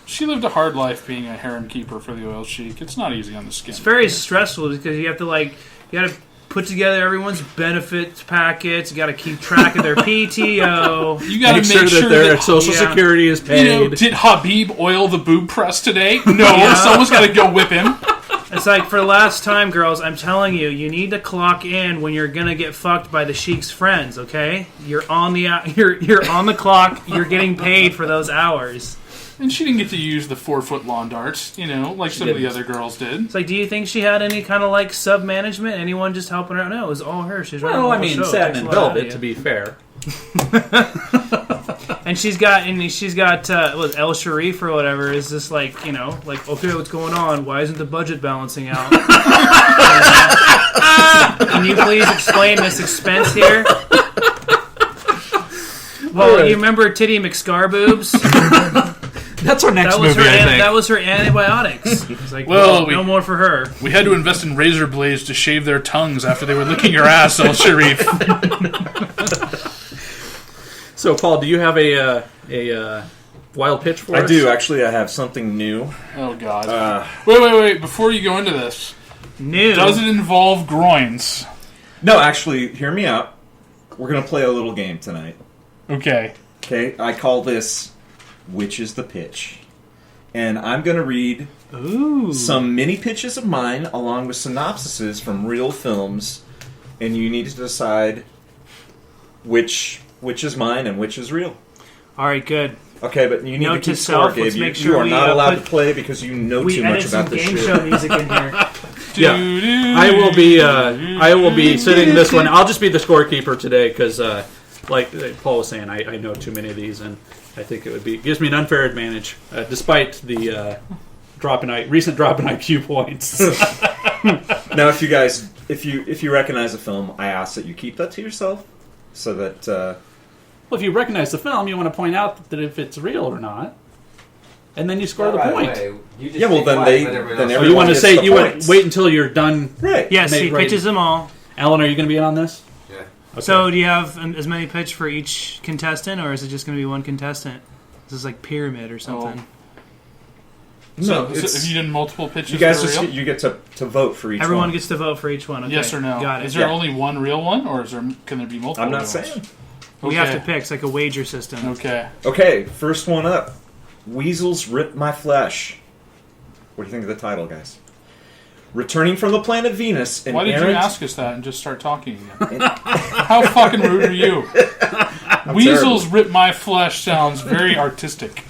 She lived a hard life being a harem keeper for the oil sheik. It's not easy on the skin. It's very stressful because you have to put together everyone's benefits packets. You got to keep track of their PTO. You got to make sure that their that Social Security is paid. You know, did Habib oil the boob press today? No, someone's got to go whip him. It's like, for the last time, girls, I'm telling you, you need to clock in when you're gonna get fucked by the sheik's friends. Okay, you're on the clock. You're getting paid for those hours. And she didn't get to use the 4-foot lawn darts, like some of the other girls did. It's like, do you think she had any kind of sub management? Anyone just helping her out? No, it was all her. She's running the whole show. satin and Takes a lot out of velvet, you. to be fair. And she's got El Sharif or whatever is just okay, what's going on? Why isn't the budget balancing out? Can you please explain this expense here? Well, Right. you remember Titty McScar boobs? That's our next movie, her I think. that was her antibiotics. It's like, Well, no more for her. We had to invest in razor blades to shave their tongues after they were licking your ass, El Sharif. So, Paul, do you have a wild pitch for us? I do. Actually, I have something new. Oh, God. Wait. Before you go into this, New. does it involve groins? No, actually, hear me out. We're going to play a little game tonight. Okay. Okay, I call this Which is the Pitch? And I'm going to read some mini pitches of mine along with synopsises from real films, and you need to decide which is mine and which is real. All right, good. Okay, but you need Note to keep to score, self, Gabe. let's You, make sure you are we, not allowed to put- play because you know We too edit much some about this game shit. show music in here. Yeah, I will be sitting this one. I'll just be the scorekeeper today because, like Paul was saying, I know too many of these, and I think it gives me an unfair advantage, despite the recent drop in IQ points. Now, if you guys, if you recognize a film, I ask that you keep that to yourself, so that. Well, if you recognize the film, you want to point out that if it's real or not, and then you score the Right point. away. You just Yeah, well, stay then quiet, they- let everyone then else- Oh, you want to gets say the you points. wait until you're done. Right. Yes, he Right. pitches them all. Alan, are you going to be in on this? Yeah. Okay. So, do you have as many pitch for each contestant, or is it just going to be one contestant? This is like pyramid or something. No, So if you did multiple pitches, you guys for just real? you get to vote for each Everyone one. gets to vote for each one. Okay. Yes or no? Got it. Is there Yeah. only one real one, or can there be multiple? I'm not real saying. ones? We have Okay. to pick. It's like a wager system. Okay. Okay, first one up. Weasels Rip My Flesh. What do you think of the title, guys? Returning from the planet Venus, Why did you ask us that and just start talking again? How fucking rude are you? Weasels Rip My Flesh sounds very artistic.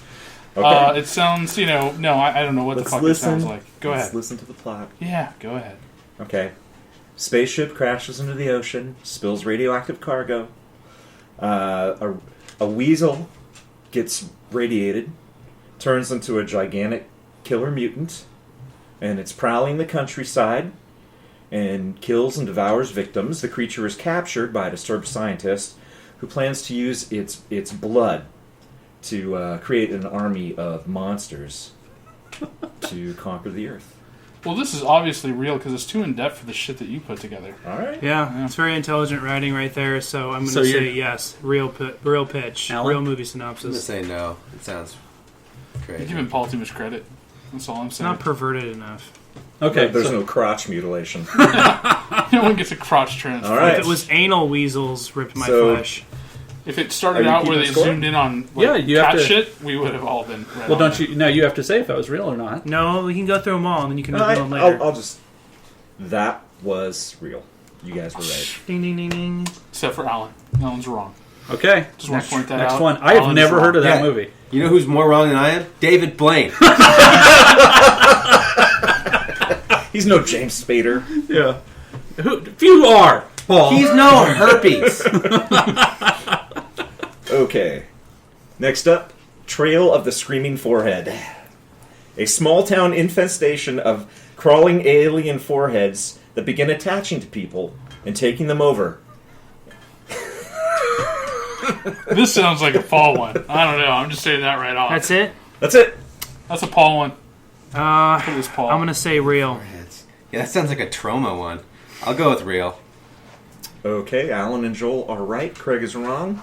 Okay. It sounds, no, I don't know what Let's the fuck listen. it sounds like. Go Let's ahead. listen to the plot. Yeah, go ahead. Okay. Spaceship crashes into the ocean, spills radioactive cargo. A weasel gets radiated, turns into a gigantic killer mutant, and it's prowling the countryside and kills and devours victims. The creature is captured by a disturbed scientist who plans to use its blood to create an army of monsters to conquer the Earth. Well, this is obviously real because it's too in-depth for the shit that you put together. All right. Yeah, it's very intelligent writing right there. So I'm going So to you're- say yes. Real pitch. Alan? Real movie I'm gonna synopsis. say no. It sounds You're crazy. giving Paul too much credit. That's all I'm It's saying. not perverted enough. Okay, There's so- no crotch mutilation. No one gets a crotch transfer. All right. If it was anal weasels ripped my So- flesh. If it Are started you out where keeping they score? zoomed in on Yeah, you have cat to- shit, we would have all been right well, on don't there. you? No, you have to say if that was real or not. No, we can go through them all, and then you can reveal them later. I'll just. That was real. You guys were right. Ding, ding, ding, ding. Except for Alan. Alan's wrong. Okay, Just want to point that next out. one. I have Alan's never wrong. heard of that Yeah. movie. You know who's more wrong than I am? David Blaine. He's no James Spader. Yeah, if you are Paul. He's no herpes. Okay. Next up, Trail of the Screaming Forehead. A small town infestation of crawling alien foreheads that begin attaching to people and taking them over. This sounds like a Paul one. I don't know. I'm just saying that right off. That's it? That's it. That's a Paul one. I'm It is Paul. going to say real. Yeah, that sounds like a trauma one. I'll go with real. Okay, Alan and Joel are right. Craig is wrong.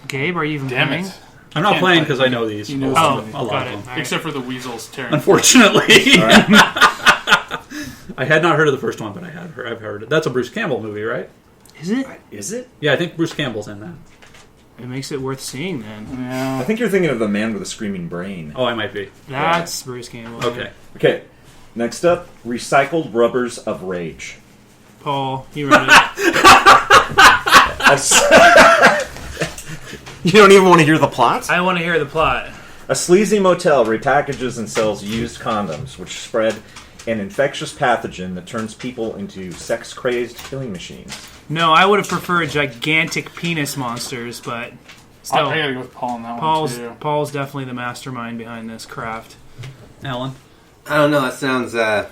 Gabe, are you even Damn playing? it. I'm not Can't playing play. because I know these. He knows Oh, them. a lot got of it. them. All right. Except for the weasels tearing. Unfortunately, I had not heard of the first one, but I've heard it. That's a Bruce Campbell movie, right? Is it? Is it? Yeah, I think Bruce Campbell's in that. It makes it worth seeing then. I Yeah. think you're thinking of the man with a screaming brain. Oh, I might be. That's Bruce Campbell. Okay. Okay. Next up, Recycled Rubbers of Rage. Paul, you wrote it. You don't even want to hear the plot? I want to hear the plot. A sleazy motel repackages and sells used condoms, which spread an infectious pathogen that turns people into sex-crazed killing machines. No, I would have preferred gigantic penis monsters, but still, I gotta go with Paul on that one, too. Paul's definitely the mastermind behind this craft. Alan? I don't know. That sounds either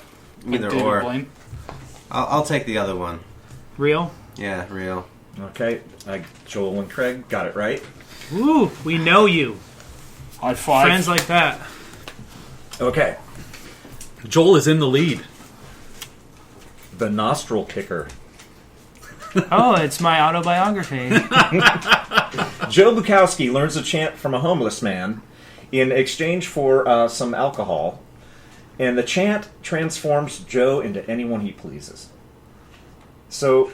David or. Blaine. I'll take the other one. Real? Yeah, real. Okay, Joel and Craig got it right. Woo, we know you. High five. Friends like that. Okay, Joel is in the lead. The Nostril Kicker. Oh, it's my autobiography. Joe Bukowski learns a chant from a homeless man in exchange for some alcohol, and the chant transforms Joe into anyone he pleases. So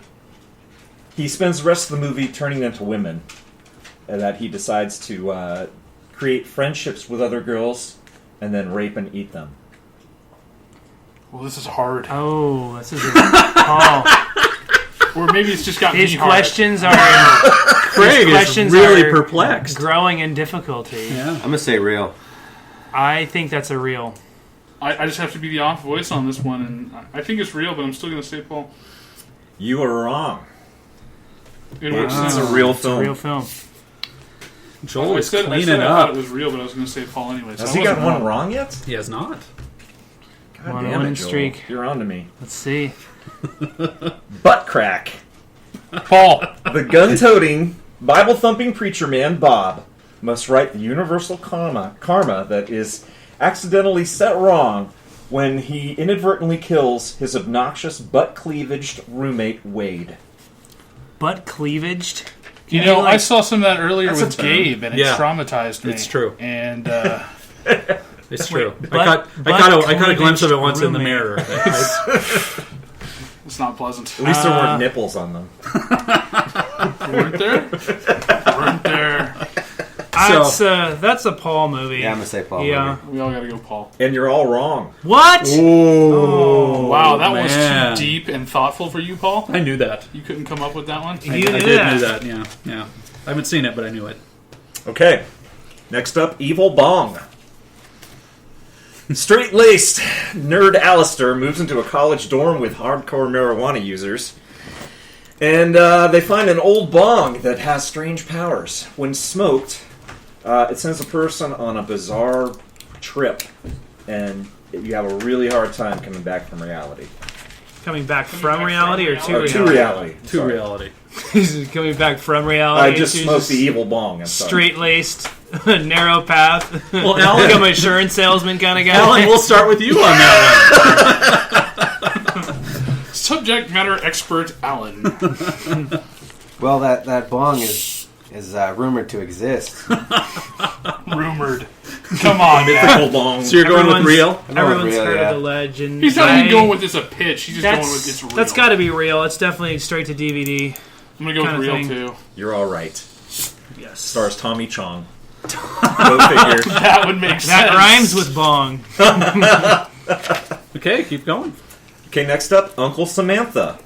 he spends the rest of the movie turning into women, and that he decides to create friendships with other girls and then rape and eat them. Well, this is hard. Oh, this is a Paul. Or maybe it's just got His me hard. questions are Craig is really perplexed. growing in difficulty. Yeah. I'm gonna say real. I think that's a real. I just have to be the off voice on this one, and I think it's real, but I'm still going to say Paul. You are wrong. In which sense? It's a real It's a film. real film. Joel is I cleaning said I thought up. it was real, but I was going to say Paul anyway. So Has I he got wasn't one wrong yet? He has not. God One damn winning it, Joel. streak. You're on to me. Let's see. Butt crack. Paul. The gun-toting, Bible-thumping preacher man, Bob, must right the universal karma that is accidentally set wrong when he inadvertently kills his obnoxious butt-cleavaged roommate, Wade. Butt cleavaged? You know, I saw some of that earlier That's a with term. Gabe, and it traumatized me. It's true. And it's true. Butt- I caught a glimpse of it once in the roommate. mirror. it's not pleasant. At least there weren't nipples on them. Weren't there? Weren't there? That's a Paul movie. Yeah, I'm gonna say Paul. Yeah. We all got to go Paul. And you're all wrong. What? Oh, Wow, that was man. too deep and thoughtful for you, Paul. I knew that. You couldn't come up with that one? You I knew did that. knew that. Yeah. I haven't seen it, but I knew it. Okay. Next up, Evil Bong. Straight-laced nerd Alistair moves into a college dorm with hardcore marijuana users. And they find an old bong that has strange powers. When smoked, it sends a person on a bizarre trip. And you have a really hard time coming back from reality. Coming back from reality or to reality? To reality. To reality. He's coming back from reality. I just into smoked the evil bong. I'm sorry. Straight-laced, narrow path. Well, Alan, like I'm an insurance salesman kind of guy. Alan, we'll start with you on that one. Subject matter expert Alan. Well, that bong is rumored to exist. Rumored. Come on, Mythical bong. So you're going with real? Everyone's real, heard yeah. of the legend. He's not even going with this a pitch. He's just going with it's real. That's got to be real. It's definitely straight to DVD. I'm going to go with real, thing. too. You're all right. Yes. Stars Tommy Chong. Go figure. That would make sense. That rhymes with bong. Okay, keep going. Okay, next up, Uncle Samantha.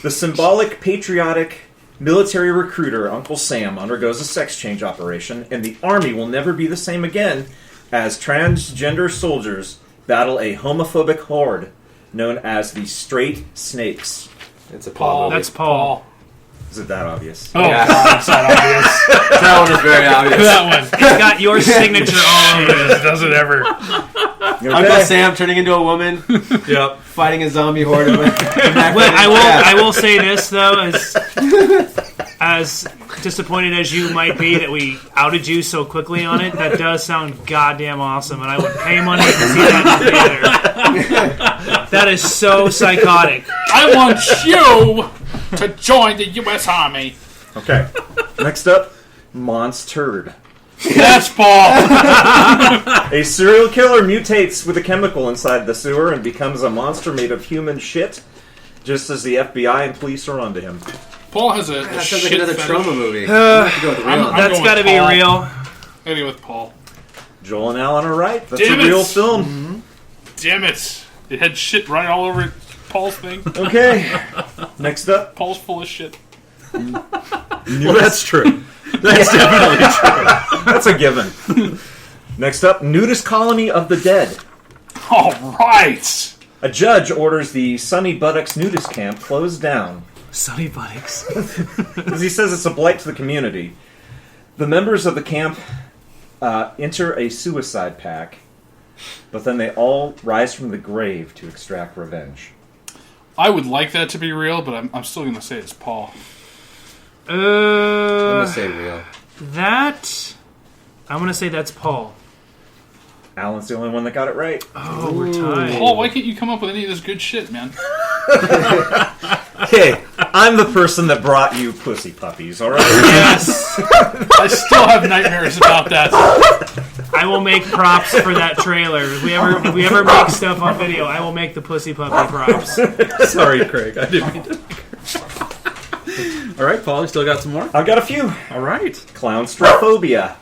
The symbolic, patriotic military recruiter, Uncle Sam, undergoes a sex change operation, and the Army will never be the same again as transgender soldiers battle a homophobic horde known as the Straight Snakes. It's a Paul movie. That's Paul. Is it that obvious? Oh, Yeah. that's not obvious. That one was very obvious. That one. It's got your signature all over it. Does it ever? Uncle Sam turning into a woman, Yep. fighting a zombie horde. I will say this though, as disappointed as you might be that we outed you so quickly on it, that does sound goddamn awesome, and I would pay money to see that in the theater. That is so psychotic. I want you to join the U.S. Army. Okay. Next up, Monster. That's Paul. A serial killer mutates with a chemical inside the sewer and becomes a monster made of human shit, just as the FBI and police are onto him. Paul has a That sounds shit like another fetish. trauma movie. Have to go with real. I'm That's going got to with be Paul. real. I'm going with Paul. Joel and Alan are right. That's Damn a it. real film. Damn it. It had shit right all over it. Paul's thing. Okay. Next up, Paul's full of shit. That's true. That's definitely true. that's a given. Next up, Nudist Colony of the Dead. All right. A judge orders the Sunny Buttocks nudist camp closed down Sunny Buttocks. because he says it's a blight to the community. The members of the camp enter a suicide pact, but then they all rise from the grave to extract revenge. I would like that to be real, but I'm still going to say it's Paul. I'm gonna say real. I'm going to say that's Paul. Alan's the only one that got it right. Oh, we're tied. Paul, why can't you come up with any of this good shit, man? Okay, I'm the person that brought you pussy puppies, alright? Yes. I still have nightmares about that. I will make props for that trailer. If we ever make stuff on video, I will make the pussy puppy props. Sorry, Craig. I didn't mean to. All right, Paul, you still got some more? I've got a few. All right. Clownstrophobia.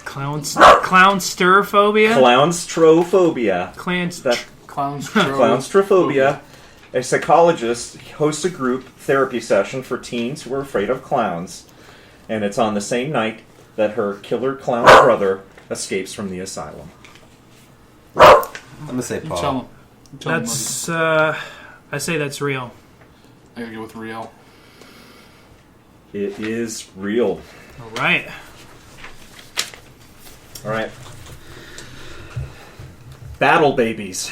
Clownsterphobia? Clownstrophobia. Clans. That Clowns. Clownstrophobia A psychologist hosts a group therapy session for teens who are afraid of clowns, and it's on the same night that her killer clown brother escapes from the asylum. I'm gonna say Paul. Tell him. That's I say that's real. I gotta go with real. It is real. All right. All right. Battle babies.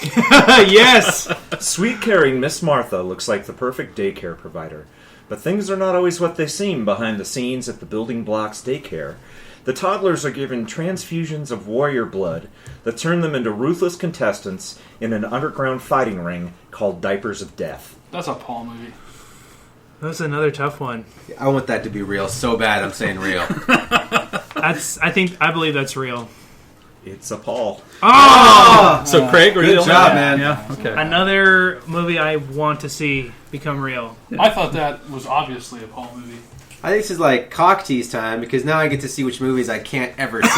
Yes! Sweet caring Miss Martha looks like the perfect daycare provider. But things are not always what they seem behind the scenes at the Building Blocks daycare. The toddlers are given transfusions of warrior blood that turn them into ruthless contestants in an underground fighting ring called Diapers of Death. That's a Paul movie. That's another tough one. I want that to be real so bad. I'm saying real. I believe that's real. It's a Paul. Oh! So Craig, good job, man. Yeah, okay. Another movie I want to see become real. I thought that was obviously a Paul movie. I think this is like cock tease time because now I get to see which movies I can't ever see.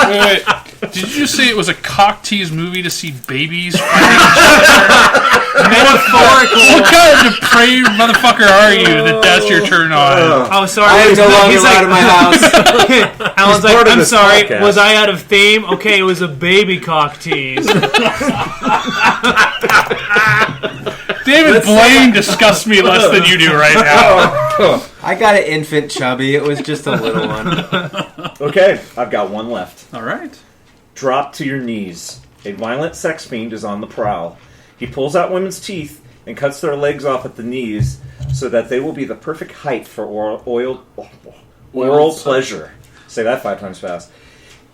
Wait. Did you just say it was a cock tease movie to see babies fighting each other? Metaphorical. What kind of depraved motherfucker are you that that's your turn on? Oh, sorry. I am no longer He's allowed in my house. Alan's like, part of I'm this sorry. podcast. Was I out of theme? Okay, it was a baby cock tease. David Blaine disgusts me less than you do right now. I got an infant chubby. It was just a little one. Okay, I've got one left. All right. Drop to your knees. A violent sex fiend is on the prowl. He pulls out women's teeth and cuts their legs off at the knees so that they will be the perfect height for oral pleasure. Say that 5 times fast.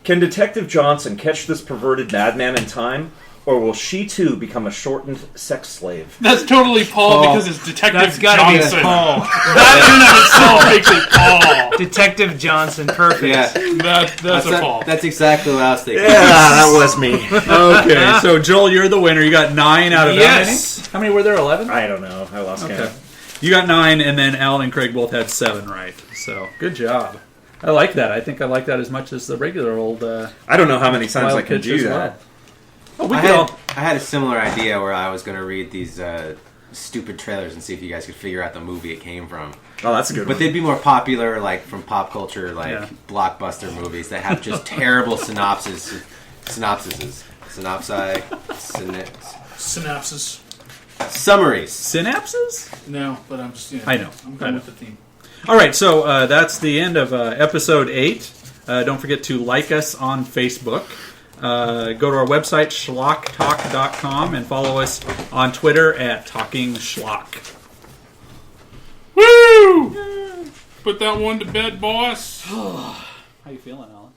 Can Detective Johnson catch this perverted madman in time, or will she too become a shortened sex slave? That's totally Paul because it's Detective That's gotta Johnson. be Paul. That in of itself makes it Paul. Detective Johnson, perfect. Yeah, That's a Paul. That's exactly what I was thinking. Yeah, that was me. Okay, so Joel, you're the winner. You got 9 out of Yes. how many were there? 11? I don't know. I lost count. You got 9, and then Alan and Craig both had 7 right. So good job. I like that. I think I like that as much as the regular old. I don't know how many times Wild I can Pitch do as that. well. Oh, I had a similar idea where I was going to read these stupid trailers and see if you guys could figure out the movie it came from. Oh, that's a good But one. they'd be more popular, like from pop culture, like Yeah. blockbuster movies that have just terrible synopses. Synopses. Synapses. Summaries. Synapses? No, but I'm just. I know. I'm I going know. with the theme. All right, so that's the end of episode 8. Don't forget to like us on Facebook. Go to our website, SchlockTalk.com, and follow us on Twitter at Talking Schlock. Woo! Put that one to bed, boss. How you feeling, Alan?